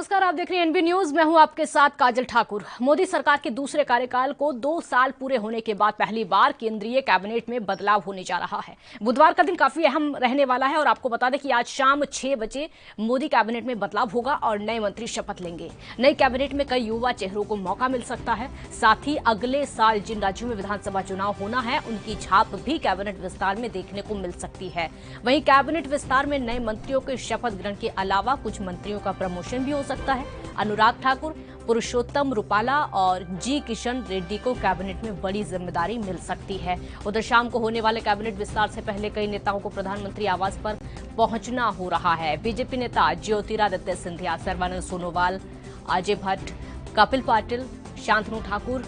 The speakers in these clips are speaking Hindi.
नमस्कार, आप देख रहे हैं एनबी न्यूज। मैं हूं आपके साथ काजल ठाकुर। मोदी सरकार के दूसरे कार्यकाल को 2 साल पूरे होने के बाद पहली बार केंद्रीय कैबिनेट में बदलाव होने जा रहा है। बुधवार का दिन काफी अहम रहने वाला है और आपको बता दें कि आज शाम 6 बजे मोदी कैबिनेट में बदलाव होगा और नए मंत्री शपथ लेंगे। नई कैबिनेट में कई युवा चेहरों को मौका मिल सकता है। साथ ही अगले साल जिन राज्यों में विधानसभा चुनाव होना है उनकी छाप भी कैबिनेट विस्तार में देखने को मिल सकती है। वहीं कैबिनेट विस्तार में नए मंत्रियों के शपथ ग्रहण के अलावा कुछ मंत्रियों का प्रमोशन भी हो सकता है। अनुराग ठाकुर, पुरुषोत्तम रुपाला और जी किशन रेड्डी को कैबिनेट में बड़ी जिम्मेदारी मिल सकती है। उधर शाम को होने वाले कैबिनेट विस्तार से पहले कई नेताओं को प्रधानमंत्री आवास पर पहुंचना हो रहा है। बीजेपी नेता ज्योतिरादित्य सिंधिया, सर्बानंद सोनोवाल, अजय भट्ट, कपिल पाटिल, शांतनु ठाकुर,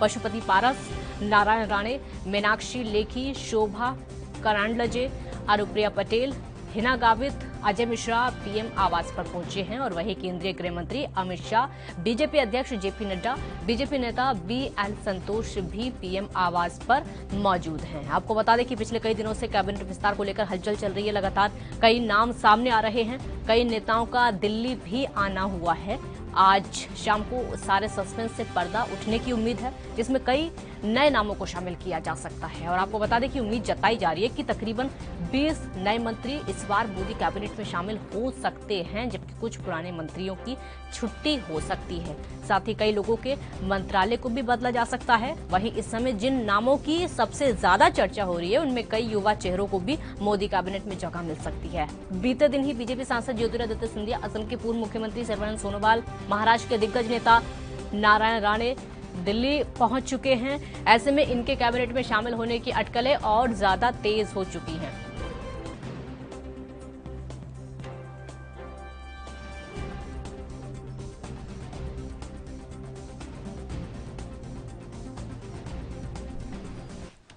पशुपति पारस, नारायण राणे, मीनाक्षी लेखी, शोभा करांडलजे, अनुप्रिया पटेल, हिना गावित, अजय मिश्रा पीएम आवास पर पहुंचे हैं और वहीं केंद्रीय गृह मंत्री अमित शाह, बीजेपी अध्यक्ष जेपी नड्डा, बीजेपी नेता बीएल संतोष भी पीएम आवास पर मौजूद हैं। आपको बता दें कि पिछले कई दिनों से कैबिनेट विस्तार को लेकर हलचल चल रही है। लगातार कई नाम सामने आ रहे हैं। कई नेताओं का दिल्ली भी आना हुआ है। आज शाम को सारे सस्पेंस से पर्दा उठने की उम्मीद है, जिसमें कई नए नामों को शामिल किया जा सकता है। और आपको बता दें कि उम्मीद जताई जा रही है कि तकरीबन 20 नए मंत्री इस बार मोदी कैबिनेट में शामिल हो सकते हैं, जबकि कुछ पुराने मंत्रियों की छुट्टी हो सकती है। साथ ही कई लोगों के मंत्रालय को भी बदला जा सकता है। वहीं इस समय जिन नामों की सबसे ज्यादा चर्चा हो रही है उनमें कई युवा चेहरों को भी मोदी कैबिनेट में जगह मिल सकती है। बीते दिन ही बीजेपी सांसद ज्योतिरादित्य सिंधिया, असम के पूर्व मुख्यमंत्री सर्बानंद सोनोवाल, महाराष्ट्र के दिग्गज नेता नारायण राणे दिल्ली पहुंच चुके हैं। ऐसे में इनके कैबिनेट में शामिल होने की अटकलें और ज्यादा तेज हो चुकी हैं।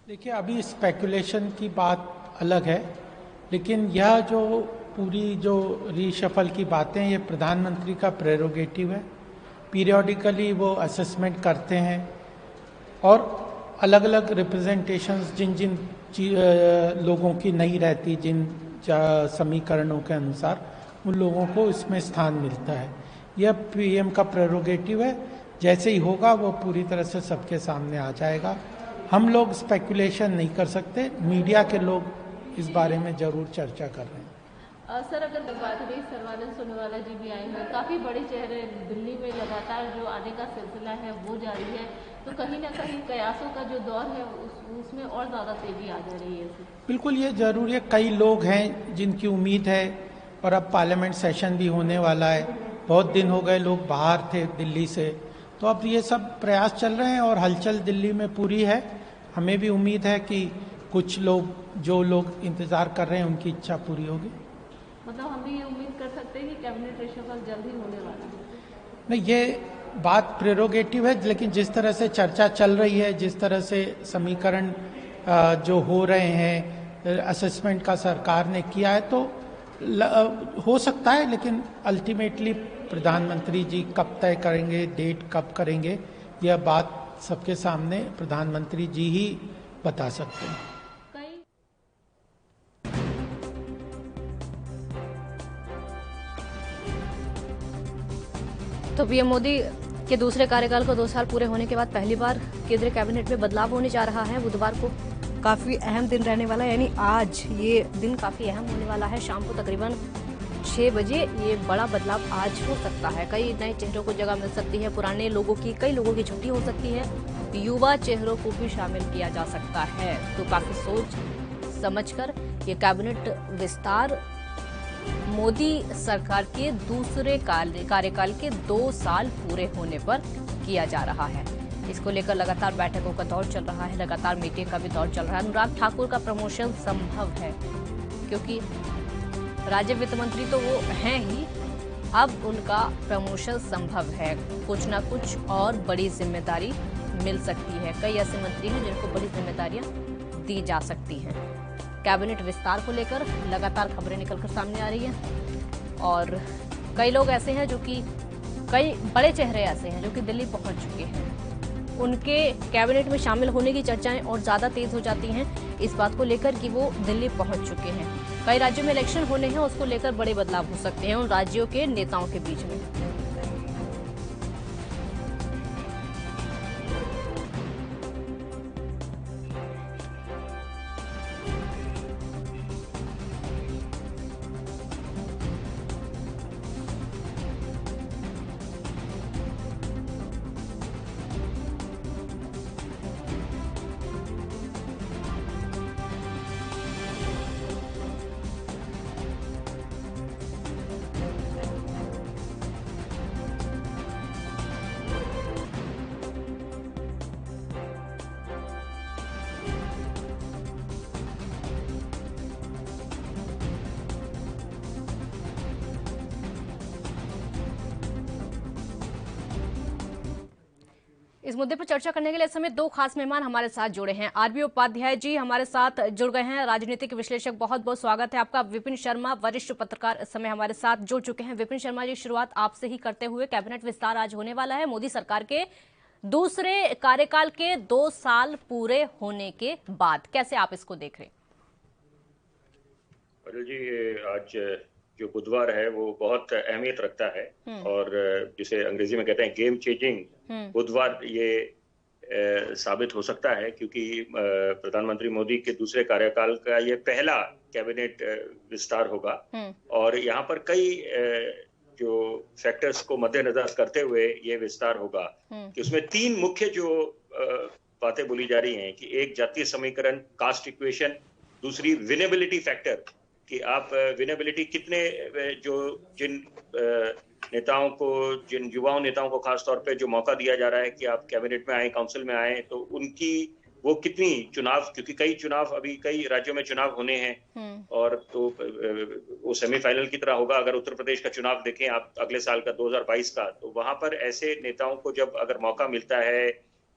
देखिए, अभी स्पेकुलेशन की बात अलग है, लेकिन यह जो पूरी जो रीशफल की बातें, ये प्रधानमंत्री का प्रेरोगेटिव है। पीरियोडिकली वो असेसमेंट करते हैं और अलग अलग रिप्रेजेंटेशंस जिन जिन लोगों की नहीं रहती, जिन समीकरणों के अनुसार उन लोगों को इसमें स्थान मिलता है। यह पीएम का प्रेरोगेटिव है। जैसे ही होगा वो पूरी तरह से सबके सामने आ जाएगा। हम लोग स्पेकुलेशन नहीं कर सकते, मीडिया के लोग इस बारे में जरूर चर्चा कर रहे हैं। सर, अगर बात करें, सर्बानंद सोनोवाल जी भी आए हैं, काफ़ी बड़े चेहरे दिल्ली में लगातार जो आने का सिलसिला है वो जारी है, तो कहीं ना कहीं कयासों का जो दौर है उसमें और ज़्यादा तेजी आ जा रही है। बिल्कुल, ये जरूरी है। कई लोग हैं जिनकी उम्मीद है और अब पार्लियामेंट सेशन भी होने वाला है। बहुत दिन हो गए लोग बाहर थे दिल्ली से, तो अब ये सब प्रयास चल रहे हैं और हलचल दिल्ली में पूरी है। हमें भी उम्मीद है कि कुछ लोग, जो लोग इंतजार कर रहे हैं, उनकी इच्छा पूरी होगी। मतलब हम भी ये उम्मीद कर सकते हैं कि कैबिनेट रिशफल जल्द ही होने वाला है। नहीं, ये बात प्रेरोगेटिव है, लेकिन जिस तरह से चर्चा चल रही है, जिस तरह से समीकरण जो हो रहे हैं, असेसमेंट का सरकार ने किया है, तो हो सकता है। लेकिन अल्टीमेटली प्रधानमंत्री जी कब तय करेंगे, डेट कब करेंगे, यह बात सबके सामने प्रधानमंत्री जी ही बता सकते हैं। तो पीएम मोदी के दूसरे कार्यकाल को 2 साल पूरे होने के बाद पहली बार केंद्रीय कैबिनेट में बदलाव होने जा रहा है। बुधवार को काफी अहम दिन रहने वाला है, यानी आज ये दिन काफी अहम होने वाला है। शाम को तकरीबन 6 बजे ये बड़ा बदलाव आज हो सकता है। कई नए चेहरों को जगह मिल सकती है। पुराने लोगों की, कई लोगों की छुट्टी हो सकती है। युवा चेहरों को भी शामिल किया जा सकता है। तो काफी सोच समझकर ये कैबिनेट विस्तार मोदी सरकार के दूसरे कार्यकाल के 2 साल पूरे होने पर किया जा रहा है। इसको लेकर लगातार बैठकों का दौर चल रहा है, लगातार मीटिंग का भी दौर चल रहा है। अनुराग ठाकुर का प्रमोशन संभव है, क्योंकि राज्य वित्त मंत्री तो वो हैं ही, अब उनका प्रमोशन संभव है। कुछ ना कुछ और बड़ी जिम्मेदारी मिल सकती है। कई ऐसे मंत्री हैं जिनको बड़ी जिम्मेदारियां दी जा सकती हैं। कैबिनेट विस्तार को लेकर लगातार खबरें निकलकर सामने आ रही हैं और कई लोग ऐसे हैं जो कि, कई बड़े चेहरे ऐसे हैं जो कि दिल्ली पहुंच चुके हैं। उनके कैबिनेट में शामिल होने की चर्चाएं और ज्यादा तेज हो जाती हैं इस बात को लेकर कि वो दिल्ली पहुंच चुके हैं। कई राज्यों में इलेक्शन होने हैं, उसको लेकर बड़े बदलाव हो सकते हैं उन राज्यों के नेताओं के बीच में। इस मुद्दे पर चर्चा करने के लिए इस समय दो खास मेहमान हमारे साथ जुड़े हैं। आरबी उपाध्याय जी हमारे साथ जुड़ गए हैं, राजनीतिक विश्लेषक। बहुत बहुत स्वागत है आपका। विपिन शर्मा वरिष्ठ पत्रकार इस समय हमारे साथ जुड़ चुके हैं। विपिन शर्मा जी, शुरुआत आपसे ही करते हुए, कैबिनेट विस्तार आज होने वाला है मोदी सरकार के दूसरे कार्यकाल के 2 साल पूरे होने के बाद, कैसे आप इसको देख रहे हैं? अनिल जी, आज जो बुधवार है वो बहुत अहमियत रखता है और जिसे अंग्रेजी में कहते हैं गेम चेंजिंग बुधवार ये साबित हो सकता है, क्योंकि प्रधानमंत्री मोदी के दूसरे कार्यकाल का ये पहला कैबिनेट विस्तार होगा और यहाँ पर कई जो फैक्टर्स को मद्देनजर करते हुए ये विस्तार होगा कि उसमें 3 मुख्य जो बातें बोली जा रही हैं कि एक जातीय समीकरण, कास्ट इक्वेशन, दूसरी विनेबिलिटी फैक्टर कि आप विनेबिलिटी कितने जिन नेताओं को, जिन युवाओं नेताओं को खास तौर पे जो मौका दिया जा रहा है कि आप कैबिनेट में आए, काउंसिल में आए, तो उनकी वो कितनी चुनाव, क्योंकि अभी कई राज्यों में चुनाव होने हैं और तो वो सेमीफाइनल की तरह होगा। अगर उत्तर प्रदेश का चुनाव देखें आप अगले साल का 2022 का, तो वहां पर ऐसे नेताओं को जब अगर मौका मिलता है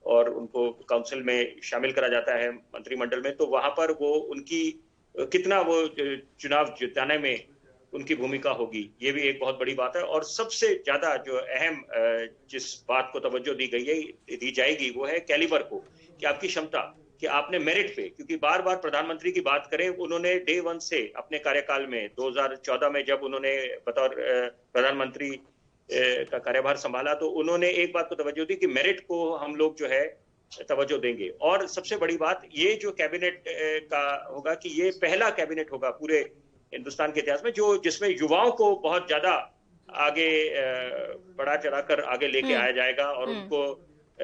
और उनको काउंसिल में शामिल करा जाता है मंत्रिमंडल में, तो वहां पर वो उनकी कितना वो चुनाव जिताने में उनकी भूमिका होगी, ये भी एक बहुत बड़ी बात है। और सबसे ज्यादा जो अहम जिस बात को तवज्जो दी जाएगी वो है कैलिबर को, कि आपकी क्षमता, कि आपने मेरिट पे, क्योंकि बार बार प्रधानमंत्री की बात करें, उन्होंने डे 1 से अपने कार्यकाल में 2014 में जब उन्होंने बतौर प्रधानमंत्री का कार्यभार संभाला, तो उन्होंने एक बात को तवज्जो दी कि मेरिट को हम लोग जो है तवज्जो देंगे। और सबसे बड़ी बात ये जो कैबिनेट का होगा कि ये पहला कैबिनेट होगा पूरे हिंदुस्तान के इतिहास में जिसमें युवाओं को बहुत ज्यादा आगे बढ़ा चढ़ाकर आगे लेके आया जाएगा और उनको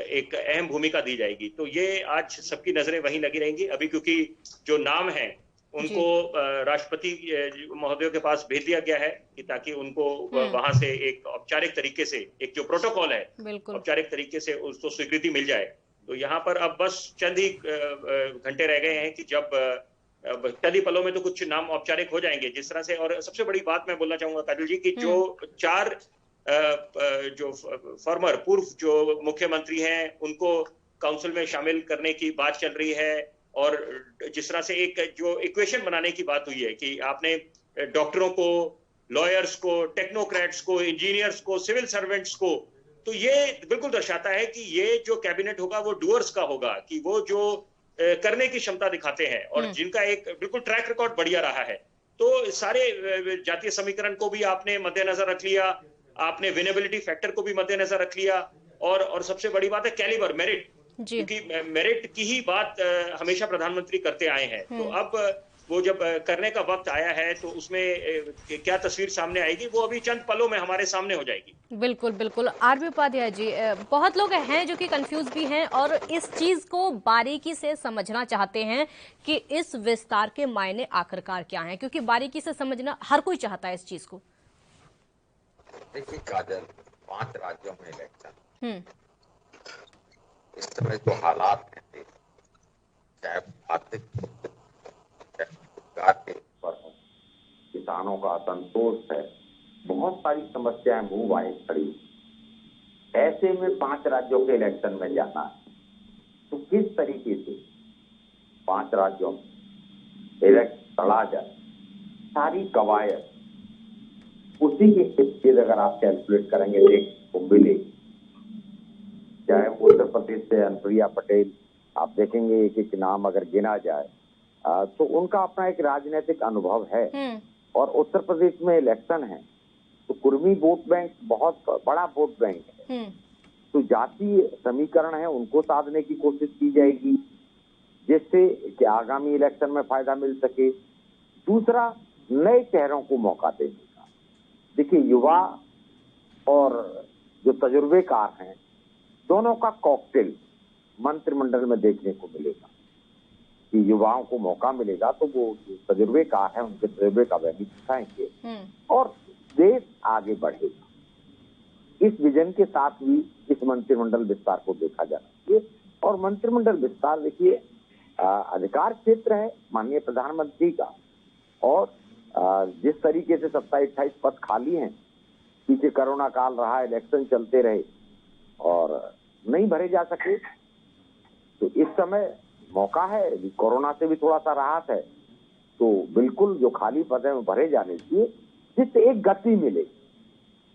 एक अहम भूमिका दी जाएगी। तो ये आज सबकी नजरें वहीं लगी रहेंगी अभी, क्योंकि जो नाम है उनको राष्ट्रपति महोदय के पास भेज दिया गया है कि ताकि उनको वहां से एक औपचारिक तरीके से, एक जो प्रोटोकॉल है औपचारिक तरीके से उसको स्वीकृति मिल जाए। तो यहाँ पर अब बस चंद ही घंटे रह गए हैं कि जब चंद ही पलों में तो कुछ नाम औपचारिक हो जाएंगे जिस तरह से। और सबसे बड़ी बात मैं बोलना चाहूंगा काजल जी कि जो 4 जो पूर्व जो मुख्यमंत्री हैं उनको काउंसिल में शामिल करने की बात चल रही है और जिस तरह से एक जो इक्वेशन बनाने की बात हुई है कि आपने डॉक्टरों को, लॉयर्स को, टेक्नोक्रेट्स को, इंजीनियर्स को, सिविल सर्वेंट्स को, तो ये बिल्कुल दर्शाता है कि ये जो कैबिनेट होगा वो डूअर्स का होगा, कि वो जो करने की क्षमता दिखाते हैं और जिनका एक बिल्कुल ट्रैक रिकॉर्ड बढ़िया रहा है। तो सारे जातीय समीकरण को भी आपने मद्देनजर रख लिया, आपने विनेबिलिटी फैक्टर को भी मद्देनजर रख लिया और सबसे बड़ी बात है कैलिबर, मेरिट, क्योंकि मेरिट की ही बात हमेशा प्रधानमंत्री करते आए हैं। तो अब वो जब करने का वक्त आया है तो उसमें क्या तस्वीर सामने आएगी वो अभी चंद पलों में हमारे सामने हो जाएगी। बिल्कुल बिल्कुल। आरबी उपाध्याय जी, बहुत लोग हैं जो कि कंफ्यूज भी हैं और इस चीज को बारीकी से समझना चाहते हैं कि इस विस्तार के मायने आखिरकार क्या हैं, क्योंकि बारीकी से समझना हर कोई चाहता है इस चीज को। देखिए काजल, 5 राज्यों में इलेक्शन, इस तरह जो हालात हैं, चाहे आर्थिक के ऊपर हो, किसानों का असंतोष है, बहुत सारी समस्याएं मुंह आए खड़ी। ऐसे में 5 राज्यों के इलेक्शन में जाना है तो किस तरीके से 5 राज्यों में इलेक्शन लड़ा जाए, सारी कवायद उसी के हिस्से अगर आप कैलकुलेट करेंगे देखने को मिलेगी। चाहे उत्तर प्रदेश से अनुप्रिया पटेल, आप देखेंगे एक एक नाम अगर गिना जाए तो उनका अपना एक राजनीतिक अनुभव है। और उत्तर प्रदेश में इलेक्शन है तो कुर्मी वोट बैंक बहुत बड़ा वोट बैंक है, तो जातीय समीकरण है उनको साधने की कोशिश की जाएगी जिससे कि आगामी इलेक्शन में फायदा मिल सके। दूसरा, नए चेहरों को मौका देने का। देखिए, युवा और जो तजुर्बेकार हैं दोनों का कॉकटेल मंत्रिमंडल में देखने को मिलेगा कि युवाओं को मौका मिलेगा तो वो तजुर्बेकार है उनके तजुर्बे का वैल्यू दिखाएंगे और देश आगे बढ़ेगा। इस विजन के साथ भी इस मंत्रिमंडल विस्तार को देखा जाना चाहिए। और मंत्रिमंडल विस्तार देखिए अधिकार क्षेत्र है माननीय प्रधानमंत्री का, और जिस तरीके से 27-28 पद खाली हैं, पीछे कोरोना काल रहा, इलेक्शन चलते रहे और नहीं भरे जा सके, तो इस समय मौका है, कोरोना से भी थोड़ा सा राहत है, तो बिल्कुल जो खाली पद है वो भरे जाने चाहिए, जिससे एक गति मिले।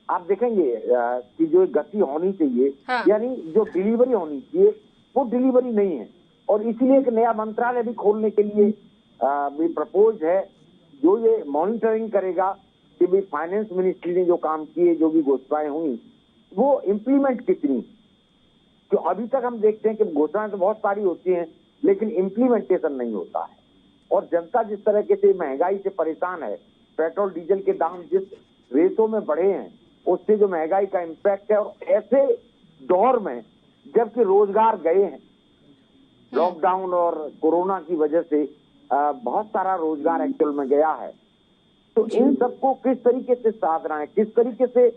आप देखेंगे कि जो एक गति होनी चाहिए, हाँ। यानी जो डिलीवरी होनी चाहिए वो डिलीवरी नहीं है, और इसीलिए एक नया मंत्रालय भी खोलने के लिए भी प्रपोज है, जो ये मॉनिटरिंग करेगा कि भाई फाइनेंस मिनिस्ट्री ने जो काम किए, जो भी घोषणाएं हुई, वो इम्प्लीमेंट कितनी। तो अभी तक हम देखते हैं कि घोषणाएं तो बहुत सारी होती हैं, लेकिन इम्प्लीमेंटेशन नहीं होता है, और जनता जिस तरह से महंगाई से परेशान है, पेट्रोल डीजल के दाम जिस रेटों में बढ़े हैं, उससे जो महंगाई का इम्पैक्ट है, और ऐसे दौर में जबकि रोजगार गए हैं, लॉकडाउन और कोरोना की वजह से बहुत सारा रोजगार एक्चुअल में गया है, तो इन सबको किस तरीके से साधना है, किस तरीके से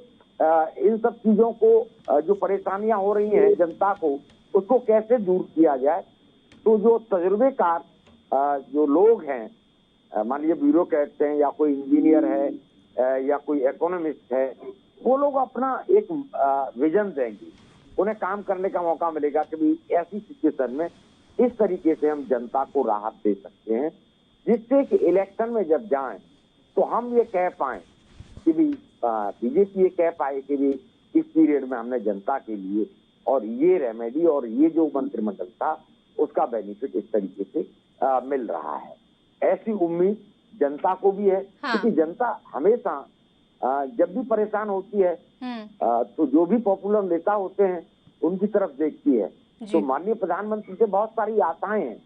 इन सब चीजों को जो परेशानियां हो रही हैं जनता को, उसको कैसे दूर किया जाए। तो जो तजुर्बेकार जो लोग हैं, मान लीजिए ब्यूरोक्रेट्स हैं, या कोई इंजीनियर है, या कोई इकोनॉमिस्ट है, वो लोग अपना एक विजन देंगे, उन्हें काम करने का मौका मिलेगा कि भाई ऐसी सिचुएशन में इस तरीके से हम जनता को राहत दे सकते हैं, जिससे कि इलेक्शन में जब जाएं तो हम ये कह पाए कि भी बीजेपी ये कह पाए कि भी इस पीरियड में हमने जनता के लिए और ये रेमेडी और ये जो मंत्रिमंडल था उसका बेनिफिट इस तरीके से मिल रहा है। ऐसी उम्मीद जनता को भी है, क्योंकि जनता हमेशा जब भी परेशान होती है तो जो भी पॉपुलर नेता होते हैं उनकी तरफ देखती है। तो माननीय प्रधानमंत्री से बहुत सारी आशाएं हैं,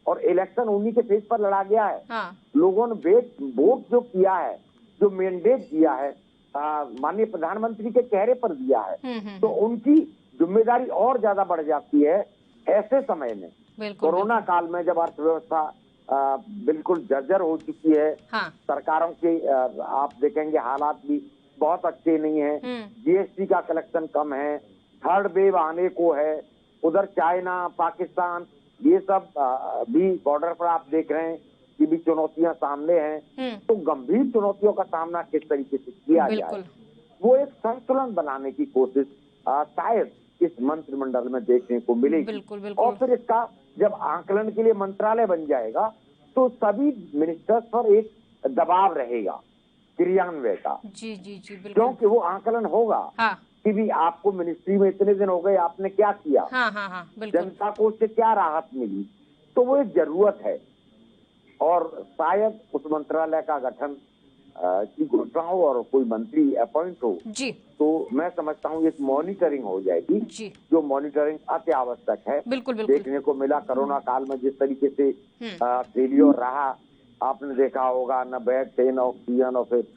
और इलेक्शन उन्हीं के फेस पर लड़ा गया है। लोगों ने वोट जो किया है, जो मैंडेट दिया है, माननीय प्रधानमंत्री के चेहरे पर दिया है, तो उनकी जिम्मेदारी और ज्यादा बढ़ जाती है ऐसे समय में। कोरोना काल में जब अर्थव्यवस्था बिल्कुल जर्जर हो चुकी है, सरकारों के आप देखेंगे हालात भी बहुत अच्छे नहीं है, जीएसटी का कलेक्शन कम है, थर्ड वेव आने को है, उधर चाइना, पाकिस्तान, ये सब भी बॉर्डर पर आप देख रहे हैं कि भी चुनौतियां सामने हैं। तो गंभीर चुनौतियों का सामना किस तरीके से किया जाए, वो एक संतुलन बनाने की कोशिश शायद इस मंत्रिमंडल में देखने को मिलेगी। और फिर इसका जब आकलन के लिए मंत्रालय बन जाएगा तो सभी मिनिस्टर्स पर एक दबाव रहेगा क्रियान्वयन का। जी जी जी बिल्कुल, क्योंकि वो आकलन होगा कि भी आपको मिनिस्ट्री में इतने दिन हो गए, आपने क्या किया, जनता को उससे क्या राहत मिली, तो वो एक जरूरत है। और शायद उस मंत्रालय का गठन की घोषणा हो और कोई मंत्री अपॉइंट हो जी, तो मैं समझता हूँ एक मॉनिटरिंग हो जाएगी जी, जो मॉनिटरिंग अति आवश्यक है। बिल्कुल देखने को मिला कोरोना काल में जिस तरीके से फेलियर रहा, आपने देखा होगा, न बेड थे, न ऑक्सीजन, और फिर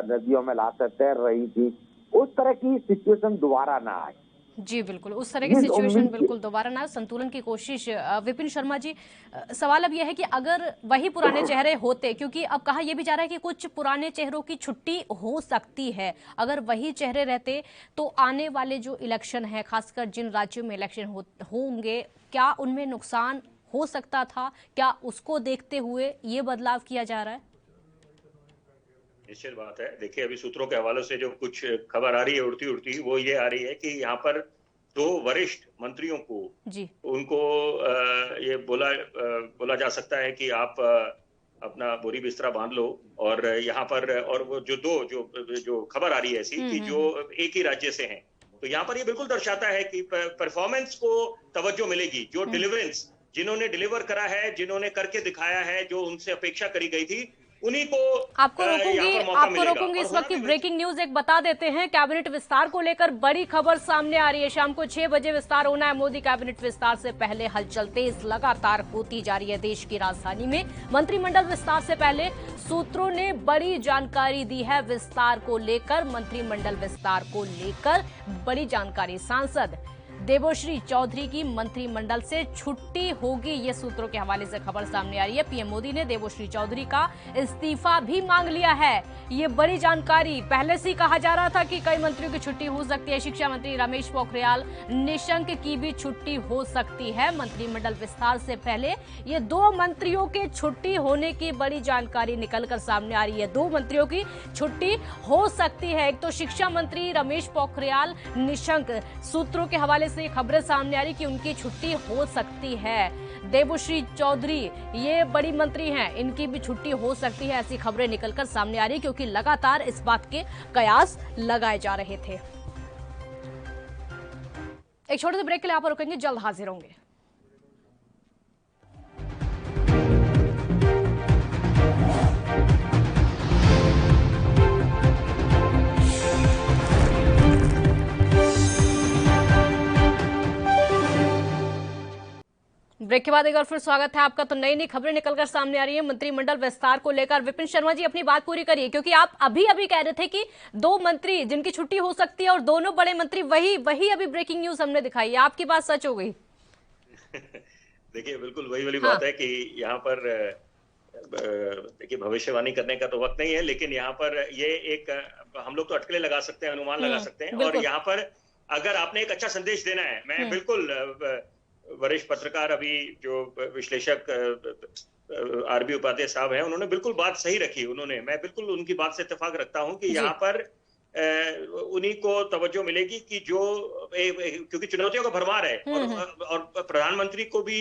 नदियों में लाशें तैर रही थी, उस तरह की सिचुएशन दोबारा ना आए। जी बिल्कुल, उस तरह की सिचुएशन बिल्कुल दोबारा ना, संतुलन की कोशिश। विपिन शर्मा जी, सवाल अब यह है कि अगर वही पुराने चेहरे होते, क्योंकि अब कहा यह भी जा रहा है कि कुछ पुराने चेहरों की छुट्टी हो सकती है, अगर वही चेहरे रहते तो आने वाले जो इलेक्शन है, खासकर जिन राज्यों में इलेक्शन होंगे, क्या उनमें नुकसान हो सकता था? क्या उसको देखते हुए ये बदलाव किया जा रहा है? निश्चित बात है। देखिए, अभी सूत्रों के हवाले से जो कुछ खबर आ रही है उड़ती उड़ती, वो ये आ रही है कि यहाँ पर 2 वरिष्ठ मंत्रियों को उनको ये बोला जा सकता है कि आप अपना बोरी बिस्तरा बांध लो, और यहाँ पर और वो जो खबर आ रही है ऐसी कि जो एक ही राज्य से हैं, तो यहाँ पर ये बिल्कुल दर्शाता है कि परफॉर्मेंस को तवज्जो मिलेगी। जो डिलीवरेंस, जिन्होंने डिलीवर करा है, जिन्होंने करके दिखाया है, जो उनसे अपेक्षा करी गई थी, उन्हीं को आपको रोकूंगी इस वक्त की ब्रेकिंग न्यूज एक बता देते हैं। कैबिनेट विस्तार को लेकर बड़ी खबर सामने आ रही है। शाम को 6 बजे विस्तार होना है। मोदी कैबिनेट विस्तार से पहले हलचल तेज लगातार होती जा रही है देश की राजधानी में। मंत्रिमंडल विस्तार से पहले सूत्रों ने बड़ी जानकारी दी है विस्तार को लेकर, मंत्रिमंडल विस्तार को लेकर बड़ी जानकारी। सांसद देवोश्री चौधरी की मंत्रिमंडल से छुट्टी होगी, ये सूत्रों के हवाले से खबर सामने आ रही है। पीएम मोदी ने देवोश्री चौधरी का इस्तीफा भी मांग लिया है, ये बड़ी जानकारी। पहले से ही कहा जा रहा था कि कई मंत्रियों की छुट्टी हो सकती है। शिक्षा मंत्री रमेश पोखरियाल निशंक की भी छुट्टी हो सकती है। मंत्रिमंडल विस्तार से पहले ये 2 मंत्रियों के छुट्टी होने की बड़ी जानकारी निकलकर सामने आ रही है। 2 मंत्रियों की छुट्टी हो सकती है। एक तो शिक्षा मंत्री रमेश पोखरियाल निशंक, सूत्रों के हवाले से से खबरें सामने आ रही कि उनकी छुट्टी हो सकती है। देबुश्री चौधरी ये बड़ी मंत्री हैं, इनकी भी छुट्टी हो सकती है, ऐसी खबरें निकलकर सामने आ रही क्योंकि लगातार इस बात के कयास लगाए जा रहे थे। एक छोटे से ब्रेक के लिए आप रुकेंगे, जल्द हाजिर होंगे। ब्रेक के बाद एक बार फिर स्वागत है आपका। तो नई नई खबरें निकलकर सामने आ रही है मंत्रिमंडल विस्तार को लेकर। विपिन शर्मा जी अपनी बात पूरी करिए, क्योंकि आप अभी कह रहे थे कि 2 मंत्री जिनकी छुट्टी हो सकती है और दोनों बड़े मंत्री वही अभी ब्रेकिंग न्यूज हमने दिखाई है। आपकी बात सच हो गई। देखिए बिल्कुल वही वाली बात है कि यहाँ पर देखिए भविष्यवाणी करने का तो वक्त नहीं है, लेकिन यहाँ पर ये एक हम लोग तो अटकलें लगा सकते हैं, अनुमान लगा सकते हैं। और यहाँ पर अगर आपने एक अच्छा संदेश देना है, मैं बिल्कुल वरिष्ठ पत्रकार अभी जो विश्लेषक आरबी उपाध्याय साहब हैं, उन्होंने बिल्कुल बात सही रखी। मैं बिल्कुल उनकी बात से इत्तेफाक रखता हूं कि यहाँ पर उन्हीं को तवज्जो मिलेगी कि जो क्योंकि चुनौतियों का भरमार है और प्रधानमंत्री को भी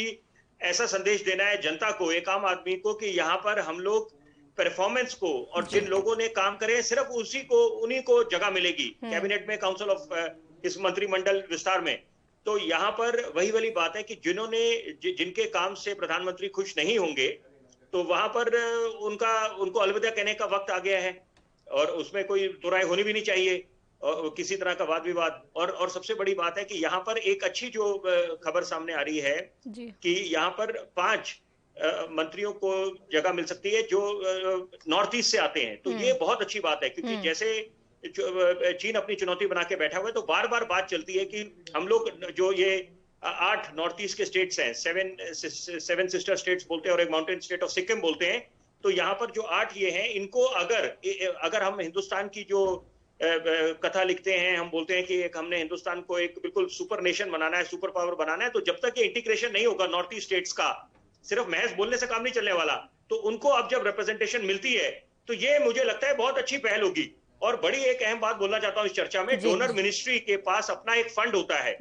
ऐसा संदेश देना है जनता को, एक आम आदमी को, कि यहाँ पर हम लोग परफॉर्मेंस को और जिन लोगों ने काम करे सिर्फ उन्हीं को जगह मिलेगी कैबिनेट में, काउंसिल ऑफ इस मंत्रिमंडल विस्तार में। तो यहाँ पर वही वाली बात है कि जिनके काम से प्रधानमंत्री खुश नहीं होंगे, तो वहां पर उनको अलविदा कहने का वक्त आ गया है और उसमें कोई दो राय होनी भी नहीं चाहिए और किसी तरह का वाद विवाद। और सबसे बड़ी बात है कि यहाँ पर एक अच्छी जो खबर सामने आ रही है कि यहाँ पर 5 मंत्रियों को जगह मिल सकती है जो नॉर्थ ईस्ट से आते हैं। तो ये बहुत अच्छी बात है, क्योंकि जैसे चीन अपनी चुनौती बना के बैठा हुआ है, तो बार बार बात चलती है कि हम लोग जो ये 8 नॉर्थ ईस्ट के स्टेट्स हैं, 7 सिस्टर स्टेट्स बोलते हैं और एक माउंटेन स्टेट ऑफ सिक्किम बोलते हैं। तो यहाँ पर जो 8 ये हैं, इनको अगर हम हिंदुस्तान की जो कथा लिखते हैं, हम बोलते हैं कि हमने हिंदुस्तान को एक बिल्कुल सुपर नेशन बनाना है, सुपर पावर बनाना है, तो जब तक ये इंटीग्रेशन नहीं होगा नॉर्थ ईस्ट स्टेट्स का, सिर्फ महज बोलने से काम नहीं चलने वाला। तो उनको अब जब रिप्रेजेंटेशन मिलती है तो ये मुझे लगता है बहुत अच्छी पहल होगी। और बड़ी एक अहम बात बोलना चाहता हूं इस चर्चा में, डोनर मिनिस्ट्री के पास अपना एक फंड होता है,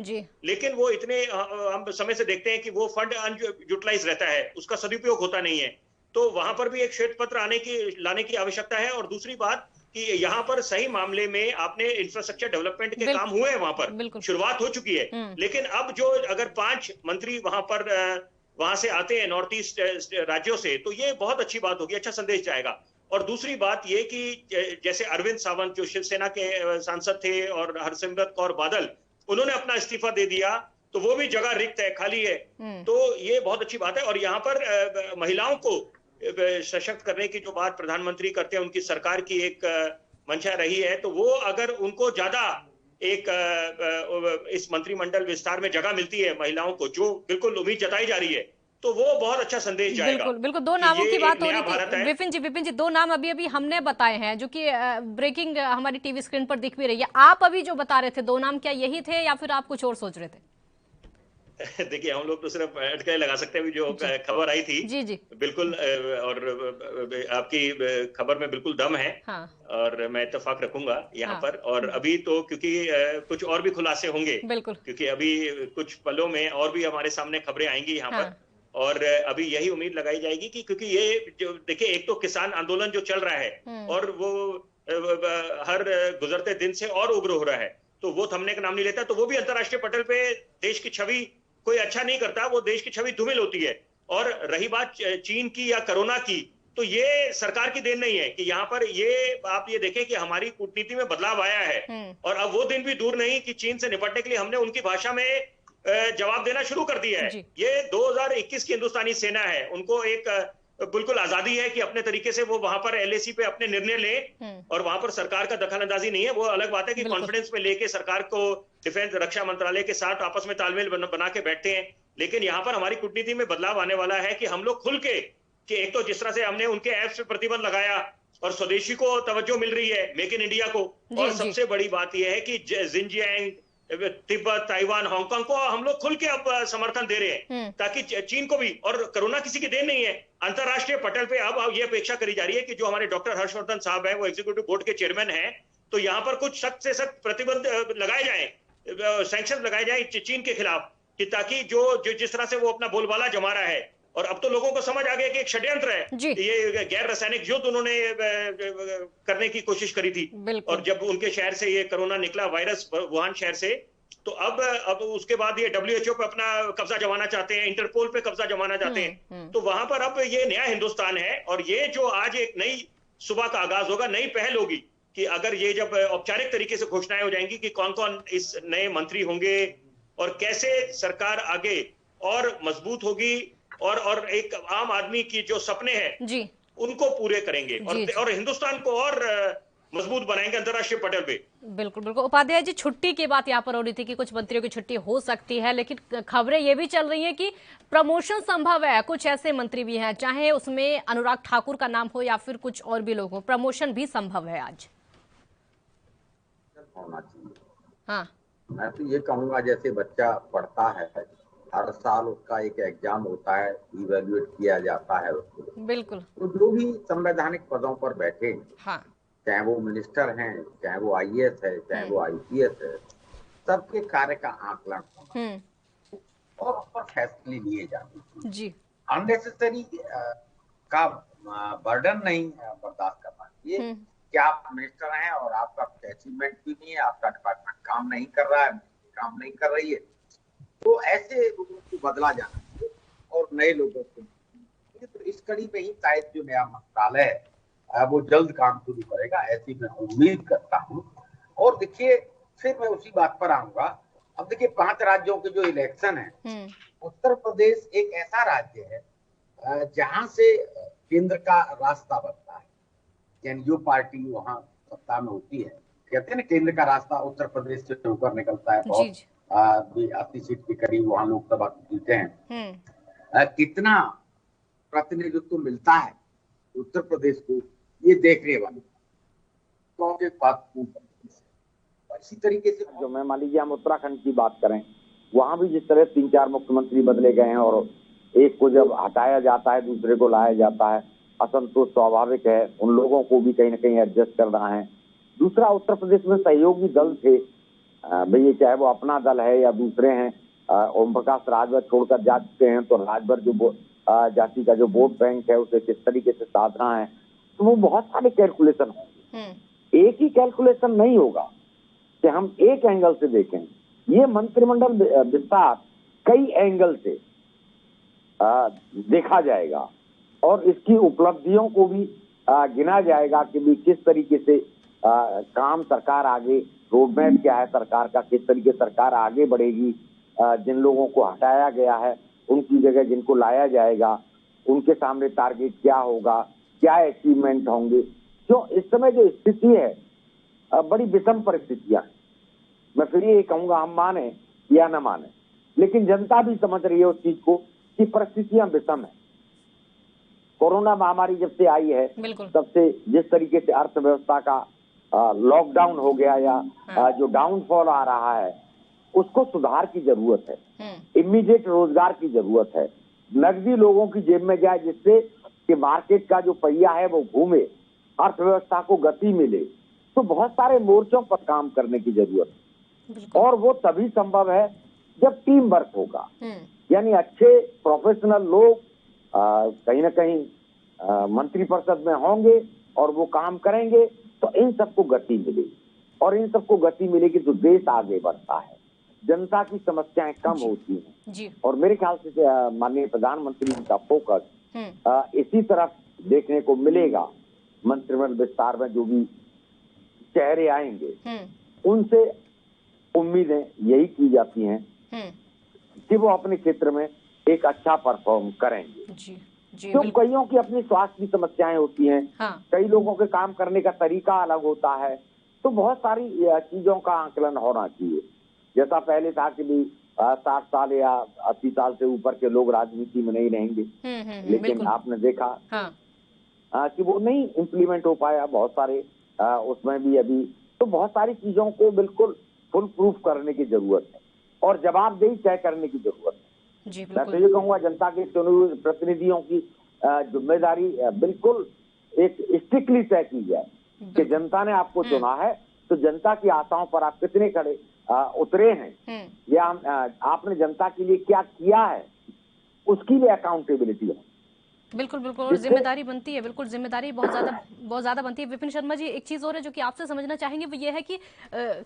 लेकिन वो इतने हम समय से देखते हैं कि वो फंड अनयूटिलाइज रहता है, उसका सदुपयोग होता नहीं है। तो वहां पर भी एक श्वेत पत्र लाने की आवश्यकता है। और दूसरी बात कि यहाँ पर सही मामले में आपने इंफ्रास्ट्रक्चर डेवलपमेंट के काम हुए हैं, वहां पर शुरुआत हो चुकी है। लेकिन अब जो अगर 5 मंत्री वहां से आते हैं नॉर्थ ईस्ट राज्यों से, तो ये बहुत अच्छी बात होगी, अच्छा संदेश जाएगा। और दूसरी बात ये कि जैसे अरविंद सावंत जो शिवसेना के सांसद थे और हरसिमरत कौर बादल, उन्होंने अपना इस्तीफा दे दिया, तो वो भी जगह रिक्त है, खाली है। तो ये बहुत अच्छी बात है। और यहाँ पर महिलाओं को सशक्त करने की जो बात प्रधानमंत्री करते हैं, उनकी सरकार की एक मंशा रही है, तो वो अगर उनको ज्यादा इस मंत्रिमंडल विस्तार में जगह मिलती है महिलाओं को, जो बिल्कुल उम्मीद जताई जा रही है, तो वो बहुत अच्छा संदेश जाएगा। बिल्कुल 2 नामों की बात हो रही थी विपिन जी 2 नाम अभी हमने बताए हैं, जो कि ब्रेकिंग हमारी टीवी स्क्रीन पर दिख भी रही है। आप अभी जो बता रहे थे 2 नाम, क्या यही थे या फिर आप कुछ और सोच रहे थे? देखिए हम लोग तो सिर्फ अटकलें लगा सकते हैं, जो खबर आई थी जी बिल्कुल, और आपकी खबर में बिल्कुल दम है। हाँ। और मैं इत्तेफाक रखूंगा यहाँ हाँ। पर। और अभी तो क्योंकि कुछ और भी खुलासे होंगे, बिल्कुल, क्योंकि अभी कुछ पलों में और भी हमारे सामने खबरें आएंगी यहाँ हाँ। पर। और अभी यही उम्मीद लगाई जाएगी कि क्योंकि ये जो देखिए, एक तो किसान आंदोलन जो चल रहा है और वो हर गुजरते दिन से और उग्र हो रहा है, तो वो थमने का नाम नहीं लेता। तो वो भी अंतर्राष्ट्रीय पटल पे देश की छवि कोई अच्छा नहीं करता, वो देश की छवि धूमिल होती है। और रही बात चीन की या कोरोना की, तो ये सरकार की देन नहीं है कि यहाँ पर आप ये देखें कि हमारी कूटनीति में बदलाव आया है। और अब वो दिन भी दूर नहीं कि चीन से निपटने के लिए हमने उनकी भाषा में जवाब देना शुरू कर दिया है। ये 2021 की हिंदुस्तानी सेना है, उनको एक बिल्कुल आजादी है कि अपने तरीके से वो वहां पर एलएसी पे अपने निर्णय लें, और वहां पर सरकार का दखलंदाजी नहीं है। वो अलग बात है कि कॉन्फिडेंस में लेके सरकार को डिफेंस रक्षा मंत्रालय के साथ आपस में तालमेल बना के बैठते हैं। लेकिन यहाँ पर हमारी कूटनीति में बदलाव आने वाला है कि हम लोग खुल के, कि एक तो जिस तरह से हमने उनके ऐप्स पे प्रतिबंध लगाया और स्वदेशी को तवज्जो मिल रही है, मेक इन इंडिया को, और सबसे बड़ी बात यह है कि जिनजियांग, तिब्बत, ताइवान, हांगकांग को हम लोग खुल के अब समर्थन दे रहे हैं, ताकि चीन को भी। और कोरोना किसी की देन नहीं है, अंतरराष्ट्रीय पटल पे अब ये अपेक्षा करी जा रही है कि जो हमारे डॉक्टर हर्षवर्धन साहब हैं, वो एग्जीक्यूटिव बोर्ड के चेयरमैन हैं, तो यहाँ पर कुछ सख्त से सख्त प्रतिबंध लगाए जाएं सैंक्शन लगाए जाए चीन के खिलाफ, कि ताकि जो जिस तरह से वो अपना बोलबाला जमा रहा है, और अब तो लोगों को समझ आ गया कि एक षड्यंत्र है, ये गैर रासायनिक युद्ध उन्होंने करने की कोशिश करी थी। और जब उनके शहर से ये कोरोना निकला वायरस, वुहान शहर से, तो अब उसके बाद ये WHO पे अपना कब्जा जमाना चाहते हैं, इंटरपोल पे कब्जा जमाना चाहते हैं। तो वहां पर अब ये नया हिंदुस्तान है, और ये जो आज एक नई सुबह का आगाज होगा, नई पहल होगी, कि अगर ये जब औपचारिक तरीके से घोषणाएं हो जाएंगी कि कौन कौन इस नए मंत्री होंगे और कैसे सरकार आगे और मजबूत होगी, और एक आम आदमी की जो सपने हैं उनको पूरे करेंगे, और हिंदुस्तान को और मजबूत बनाएंगे अंतर्राष्ट्रीय पटल पे। बिल्कुल बिल्कुल। उपाध्याय जी, छुट्टी की बात यहाँ पर हो रही थी कि कुछ मंत्रियों की छुट्टी हो सकती है, लेकिन खबरें ये भी चल रही है कि प्रमोशन संभव है। कुछ ऐसे मंत्री भी हैं, चाहे उसमें अनुराग ठाकुर का नाम हो या फिर कुछ और भी लोग हो, प्रमोशन भी संभव है आज। होना चाहिए। हाँ, मैं तो ये कहूंगा, जैसे बच्चा पढ़ता है, हर साल उसका एक एग्जाम होता है, इवेल्युएट किया जाता है उसको। बिल्कुल। तो जो भी संवैधानिक पदों पर बैठे, हाँ, चाहे वो मिनिस्टर हैं, चाहे वो IAS है, चाहे वो IPS है, सबके कार्य का आकलन होना और उस पर फैसले लिए जाते जी। अननेसेसरी का बर्डन नहीं बर्दाश्त करना चाहिए। क्या आप मिनिस्टर हैं और आपका अचीवमेंट भी नहीं है, आपका डिपार्टमेंट काम नहीं कर रहा है, काम नहीं कर रही है, तो ऐसे लोगों को बदला जाना चाहिए और नए लोगों को। तो इस कड़ी में ही शायद जो नया मंत्रालय है वो जल्द काम शुरू करेगा, ऐसी मैं उम्मीद करता हूँ। और देखिए, फिर मैं उसी बात पर आऊंगा। अब देखिए, 5 राज्यों के जो इलेक्शन है, उत्तर प्रदेश एक ऐसा राज्य है जहां से केंद्र का रास्ता बनता है, यानी जो पार्टी वहां सत्ता में होती है, कहते हैं ना, केंद्र का रास्ता उत्तर प्रदेश से होकर निकलता है। बहुत 80 सीट के करीब वहां लोकसभा की सीटें हैं। कितना प्रतिनिधित्व मिलता है उत्तर प्रदेश को, ये देखने वाले। तो एक बात इसी तरीके से जो मैं, मान लीजिए हम उत्तराखंड की बात करें, वहां भी जिस तरह 3-4 मुख्यमंत्री बदले गए हैं और एक को जब हटाया जाता है दूसरे को लाया जाता है, असंतोष स्वाभाविक है, उन लोगों को भी कहीं ना कहीं एडजस्ट करना है। दूसरा, उत्तर प्रदेश में सहयोगी दल थे भैया, चाहे वो अपना दल है या दूसरे हैं। ओम प्रकाश राजभर छोड़कर जा चुके हैं, तो राजभर जो जाति का जो वोट बैंक है उसे किस तरीके से साधना है, तो वो बहुत सारे कैलकुलेशन होंगे। एक ही कैलकुलेशन नहीं होगा कि हम एक एंगल से देखें। ये मंत्रिमंडल विस्तार कई एंगल से देखा जाएगा और इसकी उपलब्धियों को भी गिना जाएगा कि भी किस तरीके से काम सरकार आगे, रोडमैप क्या है सरकार का, किस तरीके सरकार आगे बढ़ेगी, जिन लोगों को हटाया गया है उनकी जगह जिनको लाया जाएगा, उनके सामने टारगेट क्या होगा, क्या अचीवमेंट होंगे। जो इस समय जो स्थिति है, बड़ी विषम परिस्थितियां। मैं फिर ये कहूंगा, हम माने या न माने, लेकिन जनता भी समझ रही है उस चीज को कि परिस्थितियां विषम है। कोरोना महामारी जब से आई है, तब से जिस तरीके से अर्थव्यवस्था का लॉकडाउन हो गया या जो डाउनफॉल आ रहा है, उसको सुधार की जरूरत है। इमीडिएट रोजगार की जरूरत है, नकदी लोगों की जेब में जाए, जिससे कि मार्केट का जो पहिया है वो घूमे, अर्थव्यवस्था को गति मिले। तो बहुत सारे मोर्चों पर काम करने की जरूरत है और वो तभी संभव है जब टीम वर्क होगा, यानी अच्छे प्रोफेशनल लोग कहीं ना कहीं मंत्रिपरिषद में होंगे और वो काम करेंगे, तो इन सबको गति मिलेगी और इन सबको गति मिलेगी तो देश आगे बढ़ता है, जनता की समस्याएं कम होती हैं। और मेरे ख्याल से माननीय प्रधानमंत्री जी का फोकस इसी तरफ देखने को मिलेगा। मंत्रिमंडल विस्तार में जो भी चेहरे आएंगे, उनसे उम्मीदें यही की जाती हैं कि वो अपने क्षेत्र में एक अच्छा परफॉर्म करेंगे। तो कईयों की अपनी स्वास्थ्य की समस्याएं होती हैं, कई लोगों के काम करने का तरीका अलग होता है, तो बहुत सारी चीजों का आकलन होना चाहिए। जैसा पहले था कि 60 साल या 80 साल से ऊपर के लोग राजनीति में नहीं रहेंगे, लेकिन आपने देखा कि वो नहीं इम्प्लीमेंट हो पाया बहुत सारे, उसमें भी अभी तो बहुत सारी चीजों को बिल्कुल फुल प्रूफ करने की जरूरत है और जवाबदेही तय करने की जरूरत है। मैं तो ये कहूंगा, जनता के चुने हुए प्रतिनिधियों की जिम्मेदारी बिल्कुल एक स्ट्रिक्टली तय की जाए कि जनता ने आपको चुना है, तो जनता की आशाओं पर आप कितने खड़े उतरे हैं या आपने जनता के लिए क्या किया है, उसकी भी अकाउंटेबिलिटी है। बिल्कुल बिल्कुल, और जिम्मेदारी बनती है, बिल्कुल जिम्मेदारी बहुत ज्यादा बनती है। विपिन शर्मा जी, एक चीज और है जो कि आपसे समझना चाहेंगे, वो ये है कि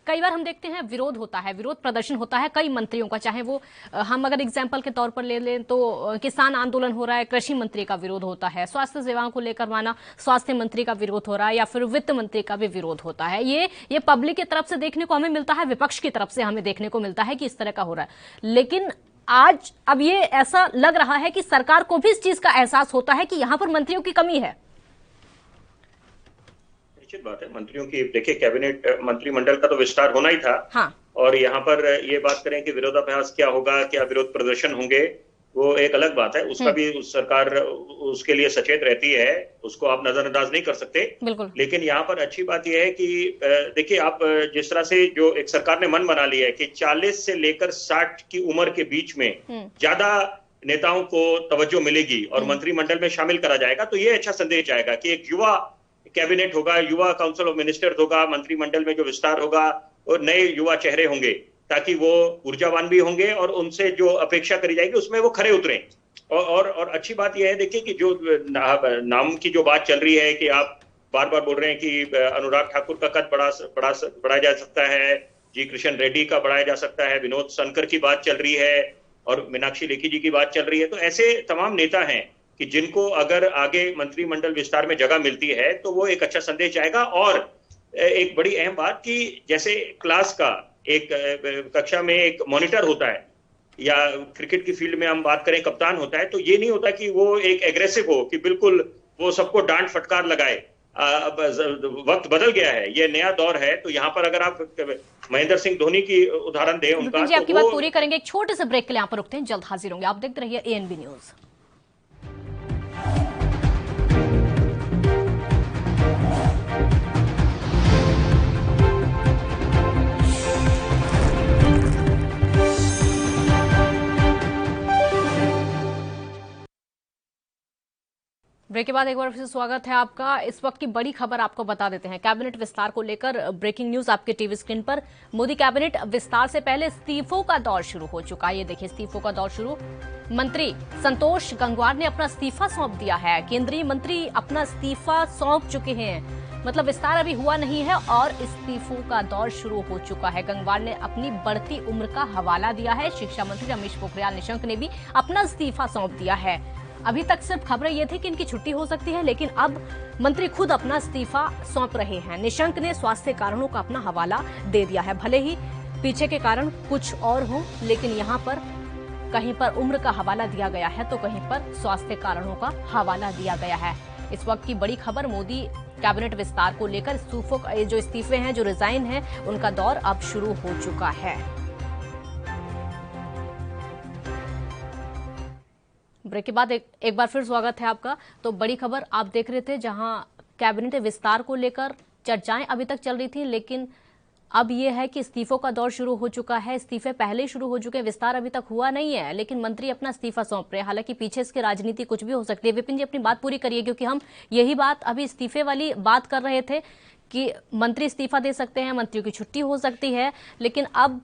कई बार हम देखते हैं विरोध होता है, विरोध प्रदर्शन होता है कई मंत्रियों का, चाहे वो हम अगर एग्जाम्पल के तौर पर ले लें तो किसान आंदोलन हो रहा है, कृषि मंत्री का विरोध होता है, स्वास्थ्य सेवाओं को लेकर माना स्वास्थ्य मंत्री का विरोध हो रहा है, या फिर वित्त मंत्री का भी विरोध होता है। ये पब्लिक की तरफ से देखने को हमें मिलता है, विपक्ष की तरफ से हमें देखने को मिलता है कि इस तरह का हो रहा है। लेकिन आज अब ये ऐसा लग रहा है कि सरकार को भी इस चीज का एहसास होता है कि यहां पर मंत्रियों की कमी है। निश्चित बात है, मंत्रियों की, देखिए कैबिनेट मंत्रिमंडल का तो विस्तार होना ही था। हाँ। और यहाँ पर ये बात करें कि विरोधाभास क्या होगा, क्या विरोध प्रदर्शन होंगे, वो एक अलग बात है। उसका भी सरकार उसके लिए सचेत रहती है, उसको आप नजरअंदाज नहीं कर सकते। बिल्कुल। लेकिन यहाँ पर अच्छी बात यह है कि देखिए, आप जिस तरह से जो एक सरकार ने मन बना लिया है कि 40 से लेकर 60 की उम्र के बीच में ज्यादा नेताओं को तवज्जो मिलेगी और मंत्रिमंडल में शामिल करा जाएगा, तो ये अच्छा संदेश जाएगा कि एक युवा कैबिनेट होगा, युवा काउंसिल ऑफ मिनिस्टर्स होगा, मंत्रिमंडल में जो विस्तार होगा और नए युवा चेहरे होंगे, ताकि वो ऊर्जावान भी होंगे और उनसे जो अपेक्षा करी जाएगी उसमें वो खरे उतरें। और अच्छी बात यह है, देखिए कि जो नाम की जो बात चल रही है कि आप बार बार बोल रहे हैं कि अनुराग ठाकुर का कद बढ़ाया जा सकता है, जी कृष्ण रेड्डी का बढ़ाया जा सकता है, विनोद सनकर की बात चल रही है और मीनाक्षी लेखी जी की बात चल रही है। तो ऐसे तमाम नेता हैं कि जिनको अगर आगे मंत्रिमंडल विस्तार में जगह मिलती है तो वो एक अच्छा संदेश जाएगा। और एक बड़ी अहम बात कि जैसे क्लास का एक कक्षा में एक मॉनिटर होता है, या क्रिकेट की फील्ड में हम बात करें कप्तान होता है, तो ये नहीं होता कि वो एक एग्रेसिव हो कि बिल्कुल वो सबको डांट फटकार लगाए। अब वक्त बदल गया है, ये नया दौर है। तो यहाँ पर अगर आप महेंद्र सिंह धोनी की उदाहरण दें उनका, जी आपकी बात पूरी करेंगे, एक छोटे से ब्रेक के लिए यहाँ पर रुकते हैं, जल्द हाजिर होंगे। आप देखते रहिए ANB न्यूज। ब्रेक के बाद एक बार फिर स्वागत है आपका। इस वक्त की बड़ी खबर आपको बता देते हैं, कैबिनेट विस्तार को लेकर ब्रेकिंग न्यूज आपके टीवी स्क्रीन पर। मोदी कैबिनेट विस्तार से पहले इस्तीफों का दौर शुरू हो चुका है। ये देखिए इस्तीफों का दौर शुरू। मंत्री संतोष गंगवार ने अपना इस्तीफा सौंप दिया है। केंद्रीय मंत्री अपना इस्तीफा सौंप चुके हैं, मतलब विस्तार अभी हुआ नहीं है और इस्तीफों का दौर शुरू हो चुका है। गंगवार ने अपनी बढ़ती उम्र का हवाला दिया है। शिक्षा मंत्री रमेश पोखरियाल निशंक ने भी अपना इस्तीफा सौंप दिया है। अभी तक सिर्फ खबरें ये थी कि इनकी छुट्टी हो सकती है, लेकिन अब मंत्री खुद अपना इस्तीफा सौंप रहे हैं। निशंक ने स्वास्थ्य कारणों का अपना हवाला दे दिया है। भले ही पीछे के कारण कुछ और हो, लेकिन यहाँ पर कहीं पर उम्र का हवाला दिया गया है तो कहीं पर स्वास्थ्य कारणों का हवाला दिया गया है। इस वक्त की बड़ी खबर, मोदी कैबिनेट विस्तार को लेकर जो इस्तीफे हैं, जो रिजाइन है, उनका दौर अब शुरू हो चुका है। ब्रेक के बाद एक बार फिर स्वागत है आपका। तो बड़ी खबर आप देख रहे थे, जहां कैबिनेट विस्तार को लेकर चर्चाएं अभी तक चल रही थी, लेकिन अब यह है कि इस्तीफों का दौर शुरू हो चुका है। इस्तीफे पहले ही शुरू हो चुके हैं, विस्तार अभी तक हुआ नहीं है, लेकिन मंत्री अपना इस्तीफा सौंप रहे हैं। हालांकि पीछे इसकी राजनीति कुछ भी हो सकती है। विपिन जी अपनी बात पूरी करिए, क्योंकि हम यही बात अभी इस्तीफे वाली बात कर रहे थे कि मंत्री इस्तीफा दे सकते हैं, मंत्रियों की छुट्टी हो सकती है, लेकिन अब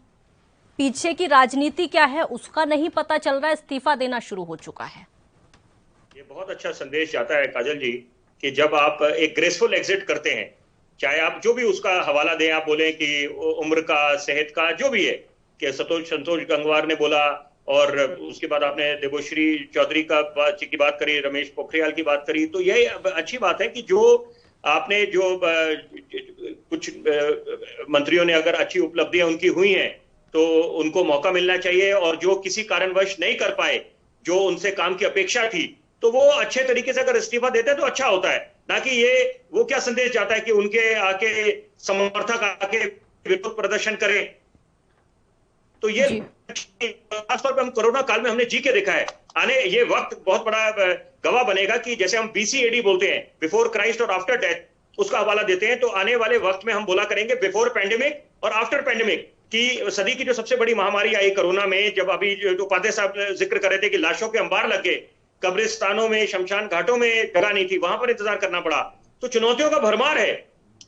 पीछे की राजनीति क्या है उसका नहीं पता चल रहा है। इस्तीफा देना शुरू हो चुका है। ये बहुत अच्छा संदेश जाता है काजल जी कि जब आप एक ग्रेसफुल एग्जिट करते हैं, चाहे आप जो भी उसका हवाला दें, आप बोलें कि उम्र का, सेहत का, जो भी है, कि संतोष गंगवार ने बोला, और उसके बाद आपने देवश्री चौधरी की बात करी, रमेश पोखरियाल की बात करी, तो यह अच्छी बात है कि जो आपने जो कुछ मंत्रियों ने अगर अच्छी उपलब्धियां उनकी हुई हैं तो उनको मौका मिलना चाहिए, और जो किसी कारणवश नहीं कर पाए, जो उनसे काम की अपेक्षा थी, तो वो अच्छे तरीके से अगर इस्तीफा देते हैं तो अच्छा होता है। ना कि ये वो क्या संदेश जाता है कि उनके आके समर्थक आके विरोध प्रदर्शन करें। तो ये खासतौर पर हम कोरोना काल में हमने जी के देखा है। आने ये वक्त बहुत बड़ा गवाह बनेगा कि जैसे हम BCAD बोलते हैं, बिफोर क्राइस्ट और आफ्टर डेथ, उसका हवाला देते हैं, तो आने वाले वक्त में हम बोला करेंगे बिफोर पैंडेमिक और आफ्टर पैंडेमिक की सदी की जो सबसे बड़ी महामारी आई कोरोना में। जब अभी जो उपाध्याय साहब जिक्र कर रहे थे कि लाशों के अंबार लग गए, कब्रिस्तानों में, शमशान घाटों में जगह नहीं थी, वहां पर इंतजार करना पड़ा, तो चुनौतियों का भरमार है।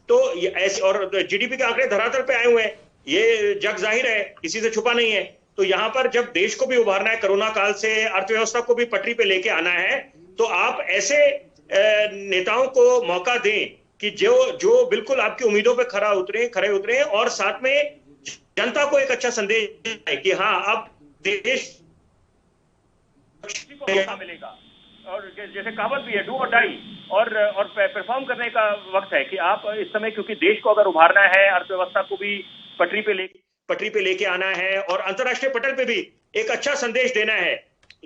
तो ऐसे, और GDP के आंकड़े धरातल पे आए हुए हैं। ये जग जाहिर है, किसी से छुपा नहीं है। तो यहाँ पर जब देश को भी उभारना है कोरोना काल से, अर्थव्यवस्था को भी पटरी पे लेके आना है, तो आप ऐसे नेताओं को मौका दें कि जो बिल्कुल आपकी उम्मीदों पे खरे उतरे और साथ में जनता को एक अच्छा संदेश है कि हाँ, अब देश को मौका मिलेगा। और जैसे कहावत भी है, डू और डाई, और परफॉर्म करने का वक्त है कि आप इस समय, क्योंकि देश को अगर उभारना है, अर्थव्यवस्था को भी पटरी पे लेके आना है और अंतर्राष्ट्रीय पटल पे भी एक अच्छा संदेश देना है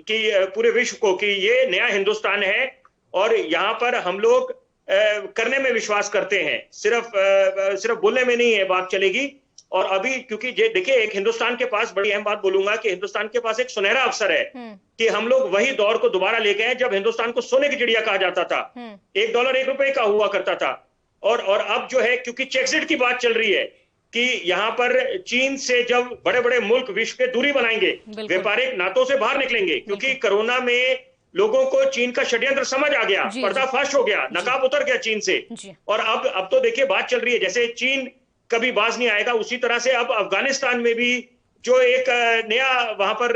कि पूरे विश्व को कि ये नया हिंदुस्तान है और यहाँ पर हम लोग करने में विश्वास करते हैं, सिर्फ बोलने में नहीं है बात चलेगी। और अभी क्योंकि देखिए, एक हिंदुस्तान के पास, बड़ी अहम बात बोलूंगा कि हिंदुस्तान के पास एक सुनहरा अवसर है कि हम लोग वही दौर को दोबारा ले गए जब हिंदुस्तान को सोने की चिड़िया कहा जाता था, $1 $1 का हुआ करता था। और अब जो है, क्योंकि चेक्सिट की बात चल रही है कि यहाँ पर चीन से जब बड़े बड़े मुल्क विश्व के दूरी बनाएंगे, व्यापारिक नातों से बाहर निकलेंगे, क्योंकि कोरोना में लोगों को चीन का षड्यंत्र समझ आ गया, पर्दाफाश हो गया, नकाब उतर गया चीन से। और अब तो देखिए बात चल रही है, जैसे चीन कभी बाज नहीं आएगा, उसी तरह से अब अफगानिस्तान में भी जो एक नया वहां पर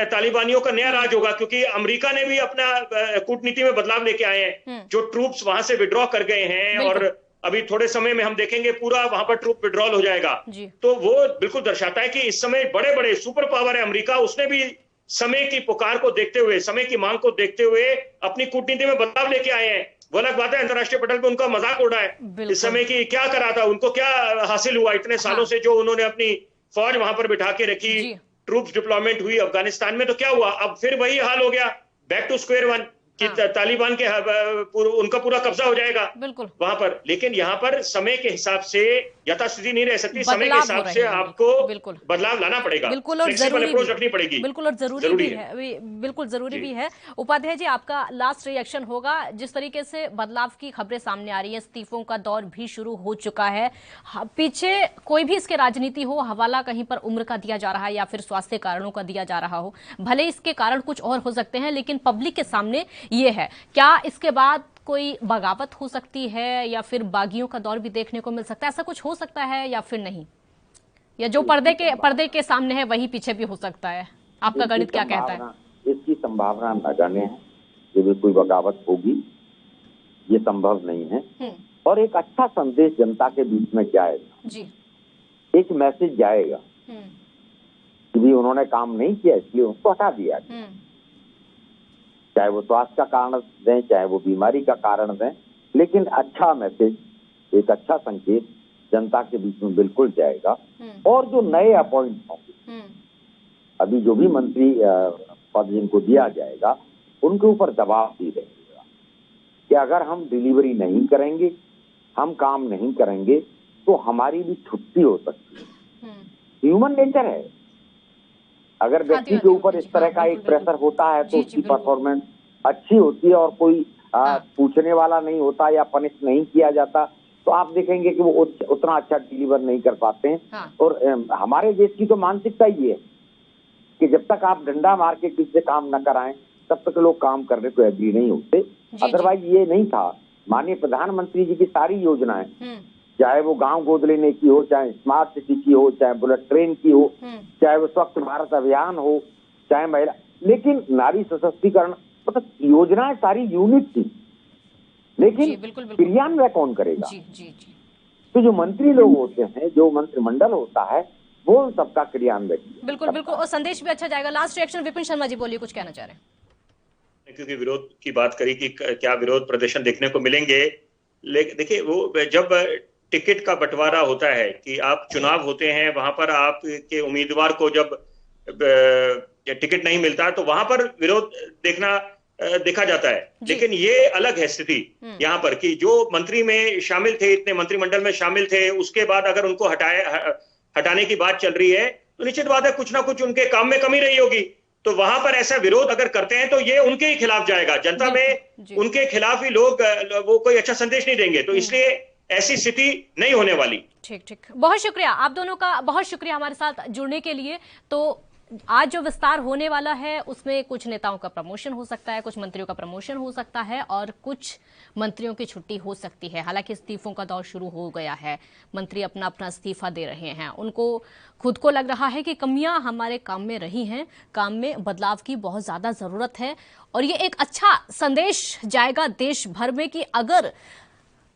तालिबानियों का नया राज होगा, क्योंकि अमेरिका ने भी अपना कूटनीति में बदलाव लेके आए हैं, जो ट्रूप्स वहां से विड्रॉ कर गए हैं और अभी थोड़े समय में हम देखेंगे पूरा वहां पर ट्रूप विड्रॉल हो जाएगा। तो वो बिल्कुल दर्शाता है कि इस समय बड़े बड़े सुपर पावर है अमेरिका, उसने भी समय की पुकार को देखते हुए, समय की मांग को देखते हुए अपनी कूटनीति में बदलाव लेके आए हैं। वो अलग बात है, अंतर्राष्ट्रीय पटल पे उनका मजाक उड़ा है इस समय की क्या करा था, उनको क्या हासिल हुआ इतने सालों से, जो उन्होंने अपनी फौज वहां पर बिठा के रखी, ट्रूप्स डिप्लॉयमेंट हुई अफगानिस्तान में, तो क्या हुआ, अब फिर वही हाल हो गया, बैक टू स्क्वायर वन कि तालिबान के उनका पूरा कब्जा हो जाएगा वहां पर। लेकिन यहाँ पर समय के हिसाब से यथास्थिति नहीं रह सकती, समय के हिसाब से आपको बदलाव लाना पड़ेगा, फ्लेक्सिबल अप्रोच रखनी पड़ेगी। बिल्कुल, और जरूरी भी है, बिल्कुल जरूरी भी है। उपाध्याय जी, आपका लास्ट रिएक्शन होगा, जिस तरीके से बदलाव की खबरें सामने आ रही है, इस्तीफों का दौर भी शुरू हो चुका है, पीछे कोई भी इसके राजनीति हो, हवाला कहीं पर उम्र का दिया जा रहा है या फिर स्वास्थ्य कारणों का दिया जा रहा हो, भले इसके कारण कुछ और हो सकते हैं, लेकिन पब्लिक के सामने ये है। क्या इसके बाद कोई बगावत हो सकती है या फिर बागियों का दौर भी देखने को मिल सकता है? ऐसा कुछ हो सकता है या फिर नहीं, या जो पर्दे के सामने है वही पीछे भी हो सकता है? आपका गणित क्या कहता है? इसकी संभावना नगण्य है कि भी कोई बगावत होगी, ये संभव नहीं है। और एक अच्छा संदेश जनता के बीच में जाएगा जी, एक मैसेज जाएगा कि भी उन्होंने काम नहीं किया इसलिए उनको हटा दिया, चाहे वो स्वास्थ्य का कारण दें, चाहे वो बीमारी का कारण दें, लेकिन अच्छा मैसेज, एक अच्छा संकेत जनता के बीच में बिल्कुल जाएगा। और जो नए अपॉइंट होंगे, अभी जो भी मंत्री पद जिनको दिया जाएगा, उनके ऊपर दबाव भी रहेगा कि अगर हम डिलीवरी नहीं करेंगे, हम काम नहीं करेंगे, तो हमारी भी छुट्टी हो सकती है। ह्यूमन नेचर है, अगर व्यक्ति के ऊपर इस तरह का एक प्रेशर होता है तो उसकी परफॉर्मेंस अच्छी होती है और कोई पूछने वाला नहीं होता या पनिश नहीं किया जाता, तो आप देखेंगे कि वो उतना अच्छा डिलीवर नहीं कर पाते हैं। और हमारे देश की तो मानसिकता ये है कि जब तक आप डंडा मार के किसी से काम न कराएं, तब तक लोग काम करने को एग्री नहीं होते। अदरवाइज ये नहीं था, माननीय प्रधानमंत्री जी की सारी योजनाएं, चाहे वो गांव गोद लेने की हो, चाहे स्मार्ट सिटी की हो, चाहे बुलेट ट्रेन की हो, चाहे वो स्वच्छ भारत अभियान हो, चाहे महिला, लेकिन नारी सशक्तिकरण, मतलब योजनाएं सारी यूनिक थी, लेकिन क्रियान्वयन कौन करेगा? तो जो मंत्री लोग होते हैं, जो मंत्रिमंडल होता है, वो सबका क्रियान्वयन। बिल्कुल बिल्कुल, और संदेश भी अच्छा जाएगा। लास्ट रिएक्शन विपिन शर्मा जी, बोलिए, कुछ कहना चाह रहे हैं? क्योंकि विरोध की बात करी कि क्या विरोध प्रदर्शन देखने को मिलेंगे, लेकिन देखिए वो जब टिकट का बंटवारा होता है कि आप चुनाव होते हैं, वहां पर आपके उम्मीदवार को जब टिकट नहीं मिलता तो वहां पर विरोध देखा जाता है। लेकिन ये अलग है स्थिति यहाँ पर कि जो मंत्री में शामिल थे, इतने मंत्रिमंडल में शामिल थे, उसके बाद अगर उनको हटाने की बात चल रही है तो निश्चित बात है कुछ ना कुछ उनके काम में कमी रही होगी। तो वहां पर ऐसा विरोध अगर करते हैं तो ये उनके ही खिलाफ जाएगा, जनता में उनके खिलाफ ही लोग, वो कोई अच्छा संदेश नहीं देंगे। तो इसलिए ऐसी स्थिति नहीं होने वाली। ठीक ठीक, बहुत शुक्रिया आप दोनों का, बहुत शुक्रिया हमारे साथ जुड़ने के लिए। तो आज जो विस्तार होने वाला है उसमें कुछ नेताओं का प्रमोशन हो सकता है, कुछ मंत्रियों का प्रमोशन हो सकता है और कुछ मंत्रियों की छुट्टी हो सकती है। हालांकि इस्तीफों का दौर शुरू हो गया है, मंत्री अपना अपना इस्तीफा दे रहे हैं। उनको खुद को लग रहा है कि कमियां हमारे काम में रही हैं, काम में बदलाव की बहुत ज्यादा जरूरत है और ये एक अच्छा संदेश जाएगा देश भर में कि अगर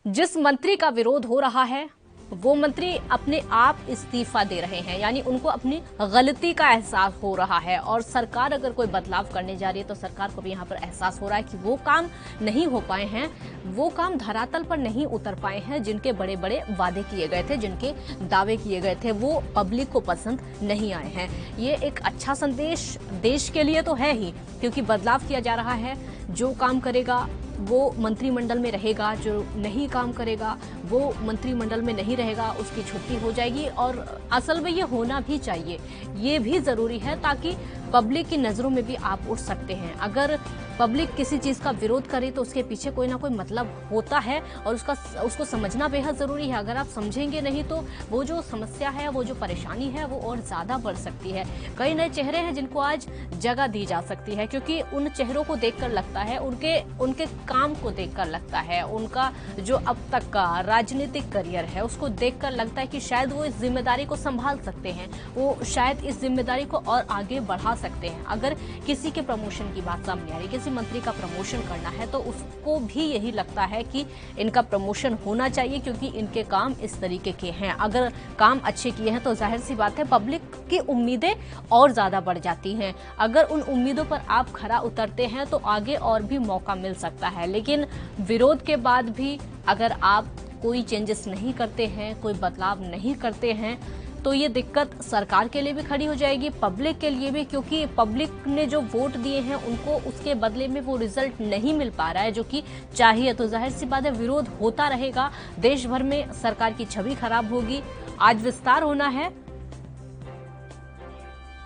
जिस मंत्री का विरोध हो रहा है वो मंत्री अपने आप इस्तीफा दे रहे हैं, यानी उनको अपनी गलती का एहसास हो रहा है और सरकार अगर कोई बदलाव करने जा रही है तो सरकार को भी यहाँ पर एहसास हो रहा है कि वो काम नहीं हो पाए हैं, वो काम धरातल पर नहीं उतर पाए हैं, जिनके बड़े बड़े वादे किए गए थे, जिनके दावे किए गए थे, वो पब्लिक को पसंद नहीं आए हैं। ये एक अच्छा संदेश देश के लिए तो है ही, क्योंकि बदलाव किया जा रहा है। जो काम करेगा वो मंत्रिमंडल में रहेगा, जो नहीं काम करेगा वो मंत्रिमंडल में नहीं रहेगा, उसकी छुट्टी हो जाएगी। और असल में ये होना भी चाहिए, ये भी जरूरी है ताकि पब्लिक की नजरों में भी आप उठ सकते हैं। अगर पब्लिक किसी चीज का विरोध करे तो उसके पीछे कोई ना कोई मतलब होता है और उसको समझना बेहद जरूरी है। अगर आप समझेंगे नहीं तो वो जो समस्या है, वो जो परेशानी है वो और ज्यादा बढ़ सकती है। कई नए चेहरे हैं जिनको आज जगह दी जा सकती है, क्योंकि उन चेहरों को देखकर लगता है, उनके काम को देखकर लगता है, उनका जो अब तक का राजनीतिक करियर है उसको देखकर लगता है कि शायद वो इस जिम्मेदारी को संभाल सकते हैं, वो शायद इस जिम्मेदारी को और आगे बढ़ा सकते हैं। अगर किसी के प्रमोशन की बात सामने आ रही, किसी मंत्री का प्रमोशन करना है तो उसको भी यही लगता है कि इनका प्रमोशन होना चाहिए, क्योंकि इनके काम इस तरीके के हैं। अगर काम अच्छे किए हैं तो जाहिर सी बात है पब्लिक की उम्मीदें और ज्यादा बढ़ जाती हैं। अगर उन उम्मीदों पर आप खरा उतरते हैं तो आगे और भी मौका मिल सकता है। लेकिन विरोध के बाद भी अगर आप कोई चेंजेस नहीं करते हैं, कोई बदलाव नहीं करते हैं, तो ये दिक्कत सरकार के लिए भी खड़ी हो जाएगी, पब्लिक के लिए भी, क्योंकि पब्लिक ने जो वोट दिए हैं उनको उसके बदले में वो रिजल्ट नहीं मिल पा रहा है जो कि चाहिए। तो जाहिर सी बात है विरोध होता रहेगा, देश भर में सरकार की छवि खराब होगी। आज विस्तार होना है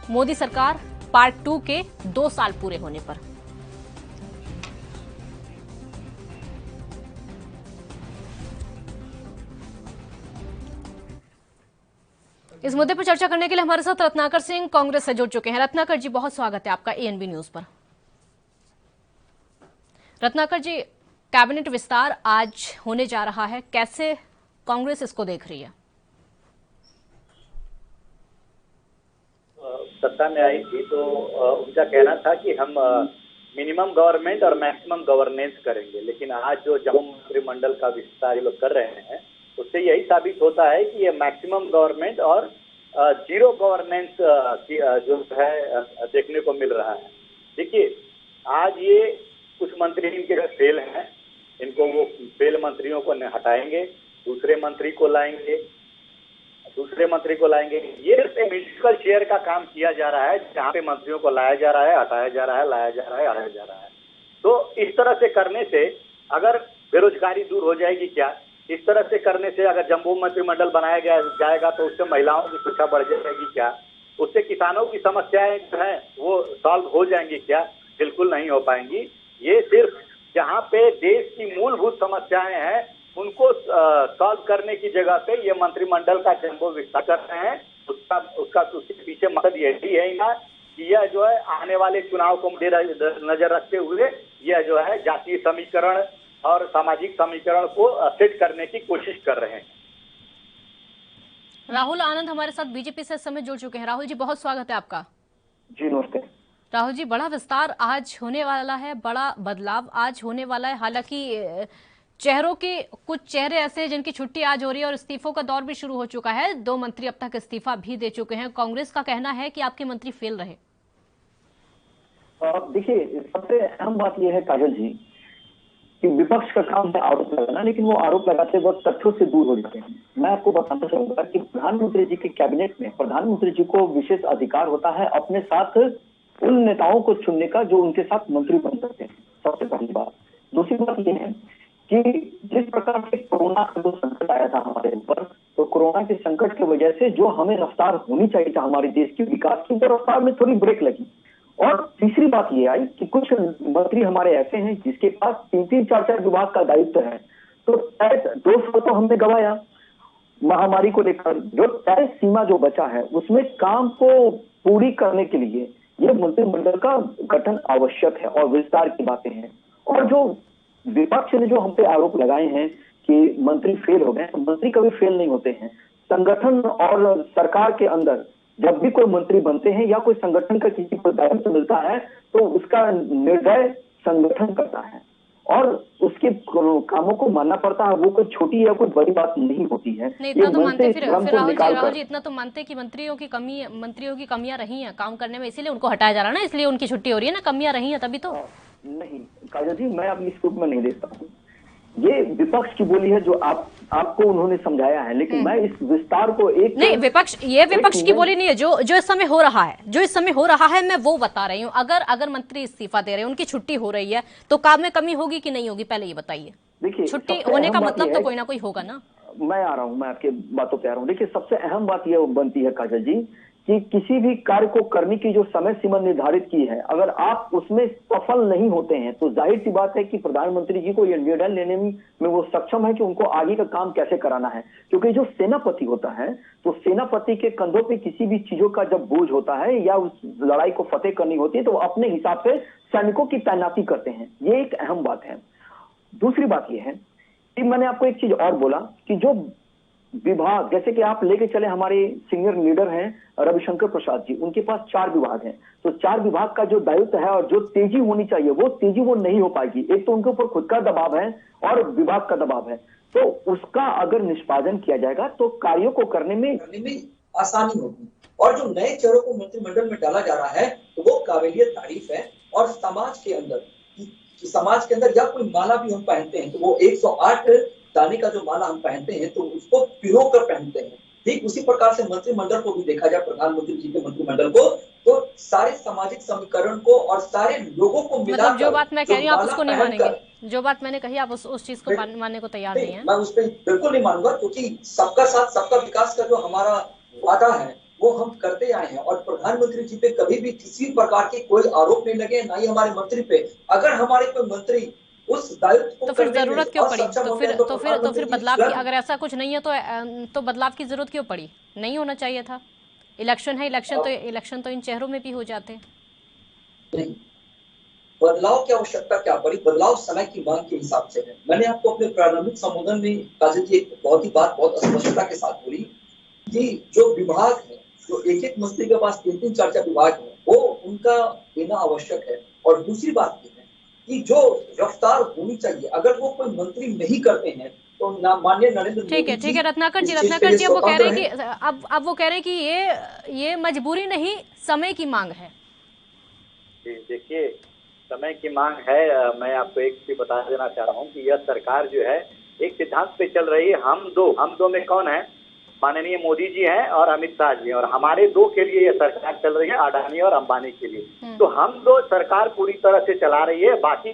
मोदी सरकार पार्ट 2 के 2 साल पूरे होने पर। इस मुद्दे पर चर्चा करने के लिए हमारे साथ रत्नाकर सिंह कांग्रेस से जुड़ चुके हैं। रत्नाकर जी, बहुत स्वागत है आपका एएनबी न्यूज पर। रत्नाकर जी, कैबिनेट विस्तार आज होने जा रहा है, कैसे कांग्रेस इसको देख रही है? सत्ता में आई थी तो उनका कहना था कि हम मिनिमम गवर्नमेंट और मैक्सिमम गवर्नेंस करेंगे, लेकिन आज जो जम्मू मंत्रिमंडल का विस्तार ये लोग कर रहे हैं उससे यही साबित होता है कि ये मैक्सिमम गवर्नमेंट और जीरो गवर्नेंस की जो है देखने को मिल रहा है। देखिए, आज ये कुछ मंत्री इनके फेल हैं, इनको वो फेल मंत्रियों को हटाएंगे, दूसरे मंत्री को लाएंगे। ये म्यूजिकल चेयर का काम किया जा रहा है, जहाँ पे मंत्रियों को लाया जा रहा है, हटाया जा रहा है, लाया जा रहा है, हटाया जा रहा है। तो इस तरह से करने से अगर बेरोजगारी दूर हो जाएगी क्या? इस तरह से करने से अगर जम्मू मंत्रिमंडल बनाया जाएगा तो उससे महिलाओं की सुरक्षा बढ़ जाएगी क्या? उससे किसानों की समस्याएं जो है वो सॉल्व हो जाएंगी क्या? बिल्कुल नहीं हो पाएंगी। ये सिर्फ जहाँ पे देश की मूलभूत समस्याएं हैं उनको सॉल्व करने की जगह पे ये मंत्रिमंडल का जम्बो विस्तार कर रहे हैं। उसके पीछे मकसद यही है ना कि यह जो है आने वाले चुनाव को नजर रखते हुए यह जो है जातीय समीकरण और सामाजिक समीकरण को सेट करने की कोशिश कर रहे हैं। राहुल आनंद हमारे साथ बीजेपी से इस समय जुड़ चुके हैं। राहुल जी, बहुत स्वागत है आपका। जी नमस्ते। राहुल जी, बड़ा विस्तार आज होने वाला है, बड़ा बदलाव आज होने वाला है। हालांकि चेहरों के कुछ चेहरे ऐसे हैं जिनकी छुट्टी आज हो रही है और इस्तीफों का दौर भी शुरू हो चुका है। 2 मंत्री अब तक इस्तीफा भी दे चुके हैं। कांग्रेस का कहना है कि आपके मंत्री फेल रहे। देखिए, सबसे अहम बात यह है काजल जी कि विपक्ष का काम है आरोप लगाना, लेकिन वो आरोप लगाते वक्त तथ्यों से दूर हो जाते हैं। मैं आपको बताना चाहूंगा कि प्रधानमंत्री जी के कैबिनेट में प्रधानमंत्री जी को विशेष अधिकार होता है अपने साथ उन नेताओं को चुनने का जो उनके साथ मंत्री बन सकते हैं, सबसे पहली बात। दूसरी बात यह है कि जिस प्रकार से कोरोना का जो संकट आया था हमारे ऊपर, तो कोरोना के संकट की वजह से जो हमें रफ्तार होनी चाहिए था हमारे देश की विकास की, वो रफ्तार में थोड़ी ब्रेक लगी। और तीसरी बात ये आई कि कुछ मंत्री हमारे ऐसे हैं जिसके पास 3-3, 4-4 विभाग का दायित्व है। तो 2 साल तो हमने गवाया महामारी को लेकर। जो तय सीमा जो बचा है उसमें काम को पूरी करने के लिए ये मंत्रिमंडल का गठन आवश्यक है और विस्तार की बातें हैं। और जो विपक्ष ने जो हम पे आरोप लगाए हैं कि मंत्री फेल हो गए, मंत्री कभी फेल नहीं होते हैं। संगठन और सरकार के अंदर जब भी कोई मंत्री बनते हैं या कोई संगठन का किसी को दायित्व मिलता है तो उसका निर्णय संगठन करता है और उसके कामों को मानना पड़ता है। वो कोई छोटी या कोई बड़ी बात नहीं होती है। नहीं, इतना तो मानते फिर राहुल जी इतना तो मानते कि मंत्रियों की कमियां रही हैं काम करने में, इसीलिए उनको हटाया जा रहा है ना, इसलिए उनकी छुट्टी हो रही है ना, कमियां रही हैं तभी तो। नहीं काजल जी, मैं अपनी स्कूप में नहीं देखता हूँ, ये विपक्ष की बोली है जो आपको उन्होंने समझाया है, लेकिन मैं इस विस्तार को एक नहीं, विपक्ष की बोली नहीं है। जो इस समय हो रहा है मैं वो बता रही हूँ। अगर मंत्री इस्तीफा दे रहे हैं, उनकी छुट्टी हो रही है, तो काम में कमी होगी कि नहीं होगी, पहले ये बताइए। देखिए, छुट्टी होने का मतलब तो कोई ना कोई होगा ना। मैं आ रहा हूँ, मैं आपके बातों पे आ रहा हूँ। देखिए, सबसे अहम बात यह बनती है काजल जी कि किसी भी कार्य को करने की जो समय सीमा निर्धारित की है, अगर आप उसमें सफल नहीं होते हैं तो जाहिर सी बात है कि प्रधानमंत्री जी को यह निर्णय लेने में वो सक्षम है कि उनको आगे का काम कैसे कराना है। क्योंकि जो सेनापति होता है तो सेनापति के कंधों पे किसी भी चीजों का जब बोझ होता है या उस लड़ाई को फतेह करनी होती है तो वो अपने हिसाब से सैनिकों की तैनाती करते हैं। ये एक अहम बात है। दूसरी बात यह है कि मैंने आपको एक चीज और बोला कि जो विभाग, जैसे कि आप लेके चले, हमारे सीनियर लीडर हैं रविशंकर प्रसाद जी, उनके पास 4 विभाग हैं। तो 4 विभाग का जो दायित्व है और जो तेजी होनी चाहिए वो तेजी वो नहीं हो पाएगी। एक तो उनके ऊपर खुद का दबाव है और विभाग का दबाव है, तो उसका अगर निष्पादन किया जाएगा तो कार्यों को करने में आसानी होगी। और जो नए चेहरों को मंत्रिमंडल में डाला जा रहा है तो वो काबिलियत तारीफ है। और समाज के अंदर या कोई माला भी हम पहनते हैं तो वो 108 दाने का जो माला हम पहनते हैं तो उसको पिरो कर पहनते हैं। ठीक उसी प्रकार से मंत्रिमंडल को भी देखा जाए, प्रधानमंत्री जी के मंत्रिमंडल को, तो सारे सामाजिक समीकरण को और सारे लोगों को मिलाकर, मतलब जो बात मैं कह रही हूँ आप उसको नहीं मानेंगे, जो बात मैंने कही आप उस चीज को मानने को तैयार नहीं है। मैं उस पर बिल्कुल नहीं मानूंगा, क्योंकि सबका साथ सबका विकास का जो हमारा वादा है वो हम करते आए हैं। और प्रधानमंत्री जी पे कभी भी किसी प्रकार के कोई आरोप नहीं लगे, ना ही हमारे मंत्री पे। अगर हमारे कोई मंत्री उस दायित्व तो फिर जरूरत क्यों पड़ी? तो फिर बदलाव की, अगर ऐसा कुछ नहीं है तो बदलाव की जरूरत क्यों पड़ी? नहीं होना चाहिए था। इलेक्शन है, इलेक्शन तो इन चेहरों में भी हो जाते। नहीं, बदलाव की आवश्यकता क्या पड़ी? बदलाव समय की मांग के हिसाब से है। मैंने आपको अपने प्रारंभिक संबोधन में काजल जी एक बहुत स्पष्टता के साथ बोली कि जो विभाग है, जो एक मंत्री के पास 3-3, 4-4 विभाग है, वो उनका देना आवश्यक है। और दूसरी बात ये है कि जो रफ्तार होनी चाहिए, अगर वो कोई मंत्री नहीं करते हैं तो माननीय नरेंद्र मोदी। ठीक है रत्नाकर जी अब वो कह रहे हैं कि अब वो कह रहे हैं कि ये मजबूरी नहीं, समय की मांग है। देखिए, समय की मांग है। मैं आपको एक चीज बता देना चाह रहा हूँ कि यह सरकार जो है एक सिद्धांत पे चल रही है। हम दो में कौन है? माननीय मोदी जी हैं और अमित शाह जी हैं। और हमारे दो के लिए यह सरकार चल रही है, अडानी और अंबानी के लिए। तो हम दो सरकार पूरी तरह से चला रही है, बाकी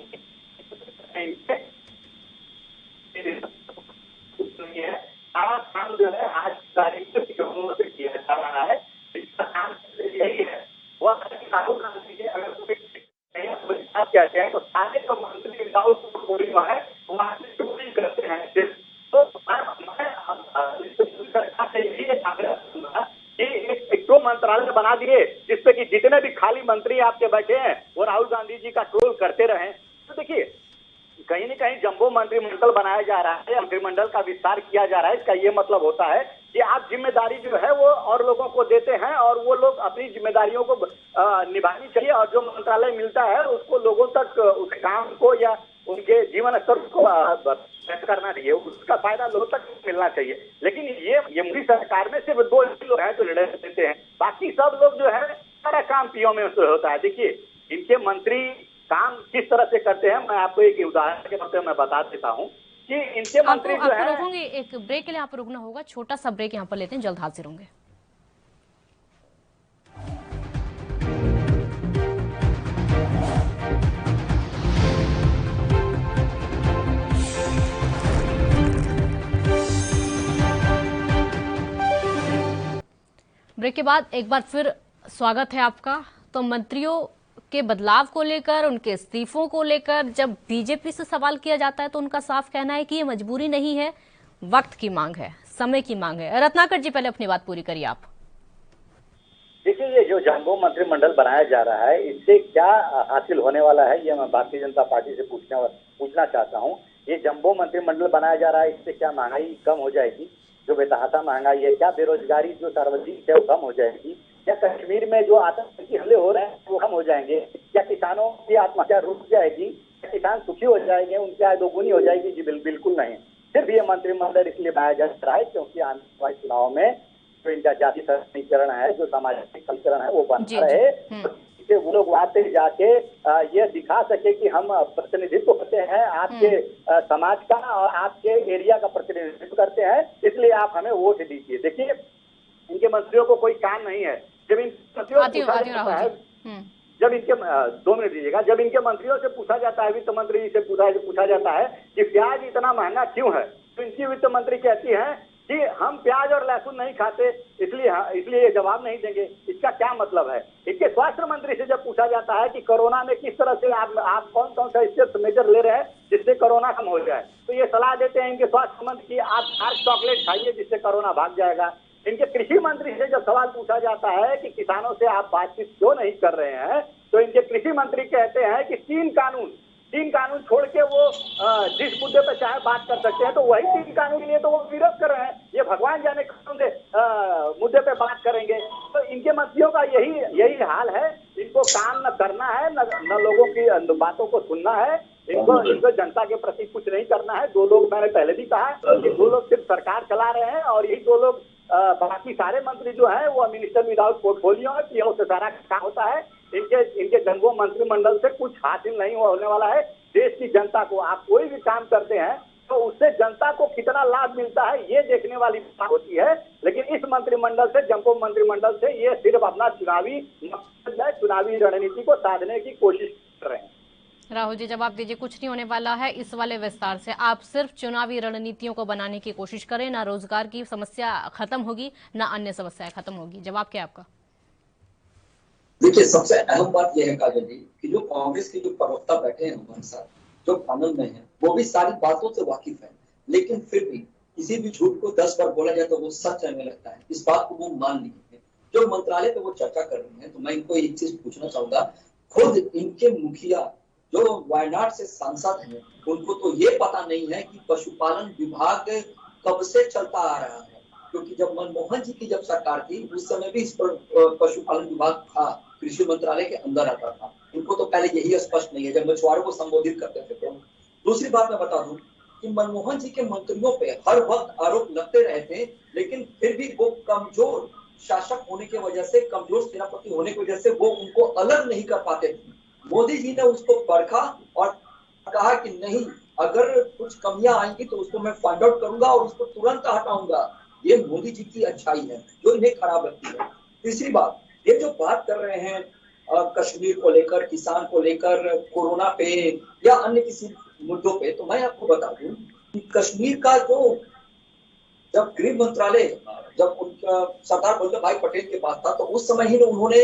सारा काम जो है आज तारीख से किया जा रहा है। इसका काम यही है, वह राहुल गांधी जी अगर कहते हैं तो सारे जो मंत्री है वहाँ से चोरी करते हैं। तो एक तो मंत्रालय बना दिए जिसपे कि जितने भी खाली मंत्री आपके बैठे हैं वो राहुल गांधी जी का ट्रोल करते रहे। तो देखिए, कहीं न कहीं जम्बो मंत्रिमंडल बनाया जा रहा है, मंत्रिमंडल का विस्तार किया जा रहा है। इसका ये मतलब होता है कि आप जिम्मेदारी जो है वो और लोगों को देते हैं और वो लोग अपनी जिम्मेदारियों को निभानी चाहिए। और जो मंत्रालय मिलता है उसको लोगों तक उस काम को या उनके जीवन स्तर को करना चाहिए, उसका फायदा लोगों तक मिलना चाहिए। लेकिन ये मोदी सरकार में सिर्फ 2 लोग हैं जो लड़े देते हैं, बाकी सब लोग जो है सारा काम पीओ में होता है। देखिए, इनके मंत्री काम किस तरह से करते हैं, मैं आपको एक उदाहरण के तौर पर मैं बता देता हूँ कि इनके मंत्री जो है। रोकूंगी, एक ब्रेक के लिए आप रुकना होगा, छोटा सा ब्रेक यहाँ पर लेते हैं, जल्द हाजिर होंगे। ब्रेक के बाद एक बार फिर स्वागत है आपका। तो मंत्रियों के बदलाव को लेकर, उनके इस्तीफों को लेकर जब बीजेपी से सवाल किया जाता है तो उनका साफ कहना है कि ये मजबूरी नहीं है, वक्त की मांग है, समय की मांग है। रत्नाकर जी पहले अपनी बात पूरी करिए आप। देखिए, ये जो जम्बो मंत्रिमंडल बनाया जा रहा है, इससे क्या हासिल होने वाला है, ये मैं भारतीय जनता पार्टी से पूछना चाहता हूँ। ये जम्बो मंत्रिमंडल बनाया जा रहा है, इससे क्या महंगाई कम हो जाएगी? जो बेतहाशा महंगाई है, क्या बेरोजगारी जो सार्वजनिक है वो कम हो जाएगी? क्या कश्मीर में जो आतंकी हमले हो रहे हैं वो कम हो जाएंगे? क्या किसानों की आत्महत्या रुक जाएगी? क्या किसान सुखी हो जाएंगे, उनकी आय दोगुनी हो जाएगी? जी बिल्कुल नहीं। सिर्फ ये मंत्रिमंडल इसलिए बनाया जा रहा है क्योंकि आने वाले चुनाव में जो इनका जाति सशक्तिकरण है, जो सामाजिक सशक्तिकरण है, वो बना रहे, इससे वो लोग आते जाके ये दिखा सके कि हम प्रतिनिधित्व करते हैं आपके समाज का और आपके एरिया का प्रतिनिधित्व करते हैं, इसलिए आप हमें वोट दीजिए। देखिए, इनके मंत्रियों को कोई काम नहीं है। जब इन मंत्रियों से पूछा जाता है, जब इनके 2 मिनट दीजिएगा, जब इनके मंत्रियों से पूछा जाता है, वित्त मंत्री से पूछा जाता है कि प्याज इतना महंगा क्यों है, तो इनकी वित्त मंत्री कहती है कि हम प्याज और लहसुन नहीं खाते, इसलिए ये जवाब नहीं देंगे। इसका क्या मतलब है? इनके स्वास्थ्य मंत्री से जब पूछा जाता है कि कोरोना में किस तरह से आप कौन कौन सा स्टेप मेजर ले रहे हैं जिससे कोरोना कम हो जाए, तो ये सलाह देते हैं इनके स्वास्थ्य मंत्री की आप डार्क चॉकलेट खाइए जिससे कोरोना भाग जाएगा। इनके कृषि मंत्री से जब सवाल पूछा जाता है कि किसानों से आप बातचीत क्यों नहीं कर रहे हैं, तो इनके कृषि मंत्री कहते हैं कि तीन कानून छोड़ के वो जिस मुद्दे पे चाहे बात कर सकते हैं, तो वही 3 कानून के लिए तो वो विरोध कर रहे हैं। ये भगवान जाने कौन से मुद्दे पे बात करेंगे। तो इनके मंत्रियों का यही हाल है। इनको काम न करना है, न लोगों की बातों को सुनना है, इनको जनता के प्रति कुछ नहीं करना है। 2 लोग, मैंने पहले भी कहा कि 2 लोग सिर्फ सरकार चला रहे हैं और यही 2 लोग, बाकी सारे मंत्री जो है वो मिनिस्टर विदाउट पोर्टफोलियो है, पीओ से सारा काम होता है। इनके जम्बो मंत्रिमंडल से कुछ हासिल नहीं होने वाला है। देश की जनता को आप कोई भी काम करते हैं तो उससे जनता को कितना लाभ मिलता है ये देखने वाली बात होती है। लेकिन इस मंत्रिमंडल से, जम्बो मंत्रिमंडल से, ये सिर्फ अपना चुनावी रणनीति को साधने की कोशिश कर रहे हैं। राहुल जी, जवाब दीजिए, कुछ नहीं होने वाला है इस वाले विस्तार से। आप सिर्फ चुनावी रणनीतियों को बनाने की कोशिश करें, ना रोजगार की समस्या खत्म होगी, ना अन्य समस्याएं खत्म होगी। जवाब क्या आपका? देखिए, सबसे अहम बात यह है काजल जी कि जो कांग्रेस के जो प्रवक्ता बैठे हैं हमारे साथ, जो पैनल में है, वो भी सारी बातों से वाकिफ है, लेकिन फिर भी किसी भी झूठ को 10 बार बोला जाए तो वो सच रहने लगता है। इस बात को वो मान नहीं है। जो मंत्रालय पे वो चर्चा कर रही है, तो मैं इनको एक चीज पूछना चाहूंगा, खुद इनके मुखिया जो वायनाड से सांसद हैं, उनको तो ये पता नहीं है कि पशुपालन विभाग कब से चलता आ रहा है, क्योंकि जब मनमोहन जी की जब सरकार थी उस समय भी इस पर पशुपालन विभाग था, कृषि मंत्रालय के अंदर आता था। इनको तो पहले यही स्पष्ट नहीं है जब मछुआरों को संबोधित करते थे। तो दूसरी बात मैं बता दूं कि मनमोहन जी के मंत्रियों पे हर वक्त आरोप लगते रहे थे, लेकिन फिर भी वो कमजोर शासक होने की वजह से, कमजोर सेनापति होने की वजह से वो उनको अलग नहीं कर पाते थे। मोदी जी ने उसको परखा और कहा कि नहीं, अगर कुछ कमियां आएंगी तो उसको मैं फाइंड आउट करूंगा और उसको तुरंत हटाऊंगा। ये मोदी जी की अच्छाई है जो इन्हें खराब लगती है। तीसरी बात, ये जो बात कर रहे हैं कश्मीर को लेकर, किसान को लेकर, कोरोना पे या अन्य किसी मुद्दों पे, तो मैं आपको बता दूं कि कश्मीर का जो जब गृह मंत्रालय, जब उनका सरदार वल्लभ भाई पटेल के पास था, तो उस समय ही उन्होंने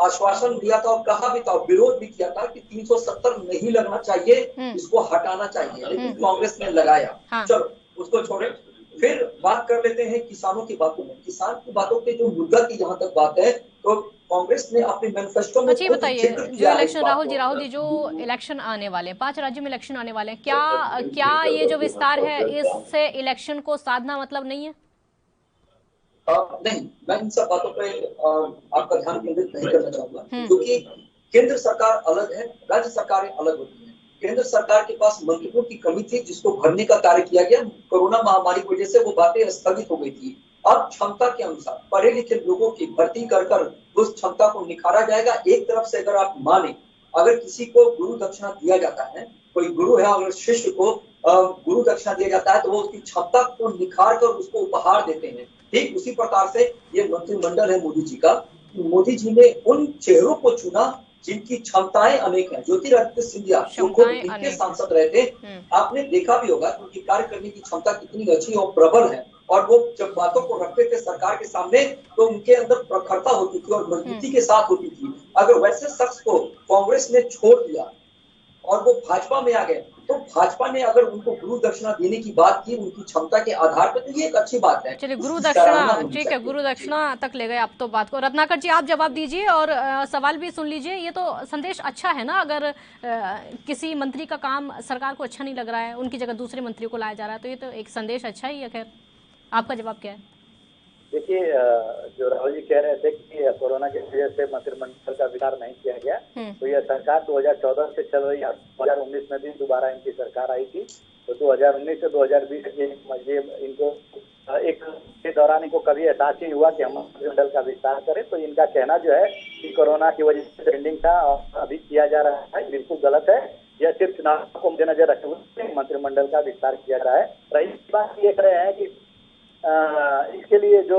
आश्वासन दिया था और कहा भी था, विरोध भी किया था कि 370 नहीं लगना चाहिए, इसको हटाना चाहिए, लेकिन कांग्रेस ने लगाया। हाँ। चलो उसको छोड़े, फिर बात कर लेते हैं किसानों की बातों में। किसान की बातों के जो मुद्दा की जहां तक बात है, तो कांग्रेस ने अपने मैनिफेस्टो में बताइए, जो इलेक्शन, राहुल जी जो इलेक्शन आने वाले हैं, 5 राज्यों में इलेक्शन आने वाले हैं, क्या ये जो विस्तार है इससे इलेक्शन को साधना मतलब नहीं है? नहीं, मैं इन सब बातों पे आपका ध्यान केंद्रित नहीं करना चाहूंगा, क्योंकि केंद्र सरकार अलग है, राज्य सरकारें अलग होती हैं। केंद्र सरकार के पास मंत्रियों की कमी थी जिसको भरने का कार्य किया गया। कोरोना महामारी की वजह से वो बातें स्थगित हो गई थी। अब क्षमता के अनुसार पढ़े लिखे लोगों की भर्ती कर उस क्षमता को निखारा जाएगा। एक तरफ से अगर आप माने, अगर किसी को गुरु दक्षिणा दिया जाता है, कोई गुरु है, अगर शिष्य को गुरु दक्षिणा दिया जाता है तो वो उसकी क्षमता को निखार कर उसको उपहार देते हैं। ठीक उसी प्रकार से ये मंत्रिमंडल है मोदी जी का। मोदी जी ने उन चेहरों को चुना जिनकी क्षमताएं अनेक हैं। ज्योतिरादित्य सिंधिया जो खुद इनके सांसद रहे थे, आपने देखा भी होगा उनकी कार्य करने की क्षमता कितनी अच्छी और प्रबल है, और वो जब बातों को रखते थे सरकार के सामने तो उनके अंदर प्रखरता होती थी और मजबूती के साथ होती थी। अगर वैसे शख्स को कांग्रेस ने छोड़ दिया और वो भाजपा में आ गए, तो भाजपा ने अगर उनको गुरु दक्षिणा देने की बात की उनकी क्षमता के आधार पर, तो ये एक अच्छी बात है। चलिए, गुरु दक्षिणा, ठीक है, गुरु दक्षिणा तक ले गए आप तो बात को। रत्नाकर जी, आप जवाब दीजिए और सवाल भी सुन लीजिए। ये तो संदेश अच्छा है ना, अगर किसी मंत्री का काम सरकार को अच्छा नहीं लग रहा है, उनकी जगह दूसरे मंत्री को लाया जा रहा है, तो ये तो एक संदेश अच्छा ही है। खैर, आपका जवाब क्या है? देखिए, जो राहुल जी कह रहे थे कि कोरोना की वजह से मंत्रिमंडल का विस्तार नहीं किया गया, तो यह सरकार 2014 से चल रही है। 2019 में भी दोबारा इनकी सरकार आई थी, तो 2019 से 2020 ये इनको एक के दौरान इनको कभी एहसास ही हुआ कि हम मंत्रिमंडल का विस्तार करें। तो इनका कहना जो है कि कोरोना की वजह से पेंडिंग था और अभी किया जा रहा है, बिल्कुल गलत है। यह सिर्फ चुनाव को मद्देनजर रखे हुए मंत्रिमंडल का विस्तार किया जा रहा है। रही बात ये कह रहे हैं कि इसके लिए जो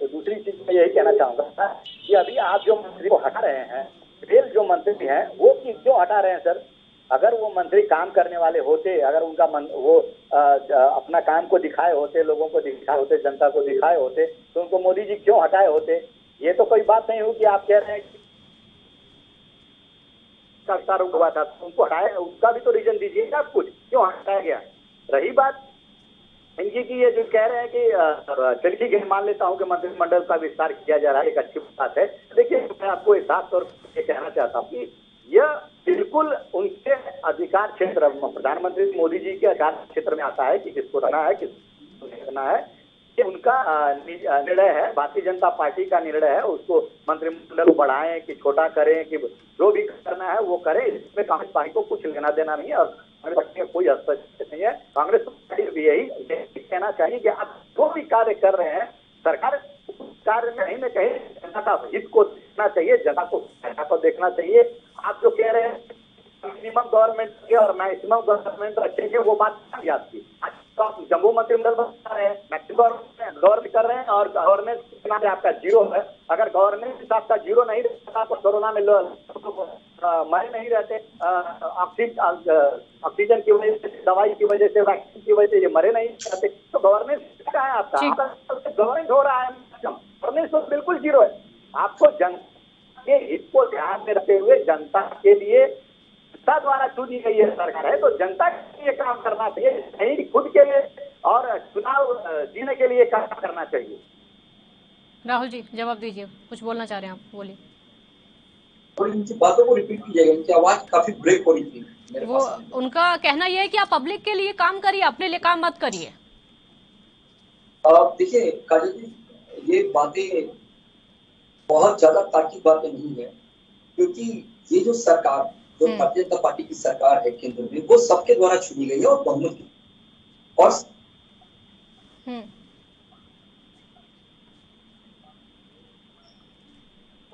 दूसरी चीज मैं यही कहना चाहूंगा कि अभी आप जो मंत्री को हटा रहे हैं, फेल जो मंत्री हैं, वो क्यों हटा रहे हैं सर? अगर वो मंत्री काम करने वाले होते, अगर उनका वो अपना काम को दिखाए होते, लोगों को दिखाए होते, जनता को दिखाए होते, तो उनको मोदी जी क्यों हटाए होते? ये तो कोई बात नहीं हुई कि आप कह रहे हैं विस्तार हुआ था, उनको हटाया, उसका भी तो रीजन दीजिए आप कुछ, क्यों हटाया गया? रही बात इनकी की ये जो कह रहे हैं कि चलिए ठीक है, मान लेता हूं कि मंत्रिमंडल का विस्तार किया जा रहा है, एक अच्छी बात है। देखिए, मैं आपको एक साफ तौर पर कहना चाहता हूं कि यह बिल्कुल उनके अधिकार क्षेत्र, प्रधानमंत्री मोदी जी के अधिकार क्षेत्र में आता है कि किसको रहना है, किसको नहीं रहना है। ये उनका निर्णय है, भारतीय जनता पार्टी का निर्णय है। उसको मंत्रिमंडल को बढ़ाएं कि छोटा करें, कि जो भी करना है वो करें, इसमें कांग्रेस पार्टी को कुछ लेना देना नहीं है और कांग्रेस पार्टी का कोई हस्तक्षेप नहीं है। कांग्रेस पार्टी भी यही कहना चाहिए कि आप जो भी कार्य कर रहे हैं, सरकार कार्य में कहीं न कहीं जनता का हित को देखना चाहिए, जनता को देखना चाहिए। आप जो कह रहे हैं मिनिमम गवर्नमेंट के और मैक्सिमम गवर्नमेंट रखेंगे, वो बात नहीं आपकी। तो आप जम्मू मंत्रिमंडल बना रहे हैं, मैक्सिमम गवर्नमेंट कर रहे हैं और गवर्नेंस कितना आपका जीरो है। अगर गवर्नेंस आपका जीरो नहीं रहता तो कोरोना में मरे नहीं रहते, ऑक्सीजन की वजह से, दवाई की वजह से, वैक्सीन की वजह से ये मरे नहीं रहते। तो गवर्नेंस क्या है आपका? गवर्नेंस हो रहा है, गवर्नेंस तो बिल्कुल जीरो है। आपको जनता के हित को ध्यान में रखते हुए, जनता के लिए जनता द्वारा चुनी गई है सरकार है, तो जनता के लिए काम करना चाहिए, नहीं खुद के लिए और चुनाव जीने के लिए काम करना चाहिए। राहुल जी, जवाब दीजिए, कुछ बोलना चाह रहे हैं आप, बोलिए। और इनकी बातों को रिपीट कीजिएगा, इनकी आवाज काफी ब्रेक हो रही थी मेरे वो पास। उनका कहना यह है कि आप पब्लिक के लिए काम करिए, अपने लिए काम मत करिए। देखिए काजल जी, ये बातें बहुत ज्यादा तार्किक बातें नहीं है, क्योंकि ये जो सरकार, जो भारतीय जनता पार्टी की सरकार है केंद्र में, वो सबके द्वारा चुनी गई है और बहुमत की। और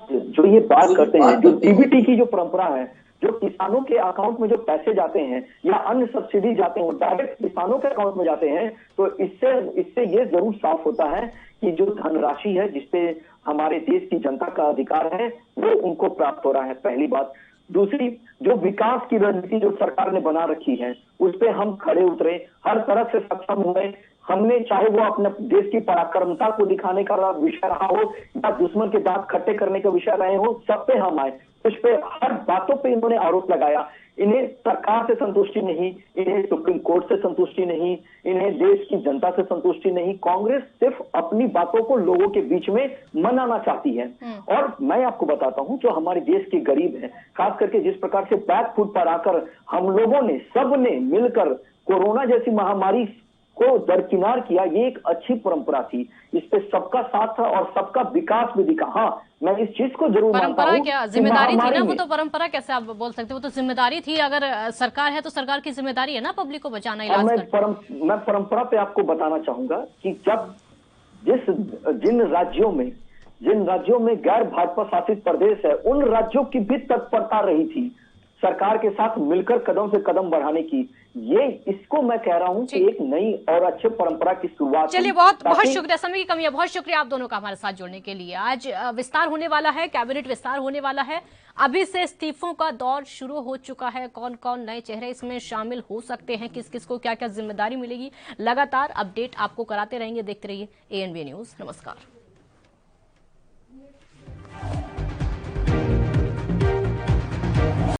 जो ये बात करते हैं, जो डीबीटी की जो परंपरा है, जो किसानों के अकाउंट में जो पैसे जाते हैं या अन्य सब्सिडी जाते हैं, डायरेक्ट किसानों के अकाउंट में जाते हैं, तो इससे ये जरूर साफ होता है कि जो धनराशि है जिसपे हमारे देश की जनता का अधिकार है, वो उनको प्राप्त हो रहा है, पहली बात। दूसरी, जो विकास की रणनीति जो सरकार ने बना रखी है, उस पे हम खड़े उतरे, हर तरह से सक्षम हुए। हमने, चाहे वो अपने देश की पराक्रमता को दिखाने का विषय रहा हो या दुश्मन के दांत खट्टे करने का विषय रहे हो, सब पे हम आए। उस पे हर बातों पे इन्होंने आरोप लगाया। इन्हें सरकार से संतुष्टि नहीं, इन्हें सुप्रीम कोर्ट से संतुष्टि नहीं, इन्हें देश की जनता से संतुष्टि नहीं। कांग्रेस सिर्फ अपनी बातों को लोगों के बीच में मनाना चाहती है। और मैं आपको बताता हूं, जो हमारे देश के गरीब हैं, खास करके जिस प्रकार से बैक फुट पर आकर हम लोगों ने, सबने मिलकर कोरोना जैसी महामारी को दरकिनार किया, ये एक अच्छी परंपरा थी। इस पे सबका साथ था और सबका विकास भी दिखा। हाँ, मैं इस चीज को जरूर मानता हूं। परंपरा क्या, जिम्मेदारी थी ना, वो तो परंपरा कैसे आप बोल सकते हो, वो तो जिम्मेदारी थी। अगर सरकार है तो सरकार की जिम्मेदारी है ना पब्लिक को बचाना, इलाज करना। मैं परंपरा पे आपको बताना चाहूंगा कि जब जिन राज्यों में गैर भाजपा शासित प्रदेश है, उन राज्यों की भी तत्परता रही थी सरकार के साथ मिलकर कदम से कदम बढ़ाने की। ये इसको मैं कह रहा हूं कि एक नई और अच्छे परंपरा की शुरुआत। चलिए, बहुत बहुत शुक्रिया, समय की कमी है, बहुत शुक्रिया आप दोनों का हमारे साथ जुड़ने के लिए। आज विस्तार होने वाला है, कैबिनेट विस्तार होने वाला है। अभी से इस्तीफों का दौर शुरू हो चुका है। कौन कौन नए चेहरे इसमें शामिल हो सकते हैं, किस किस को क्या क्या जिम्मेदारी मिलेगी, लगातार अपडेट आपको कराते रहेंगे। देखते रहिए ANB न्यूज। नमस्कार।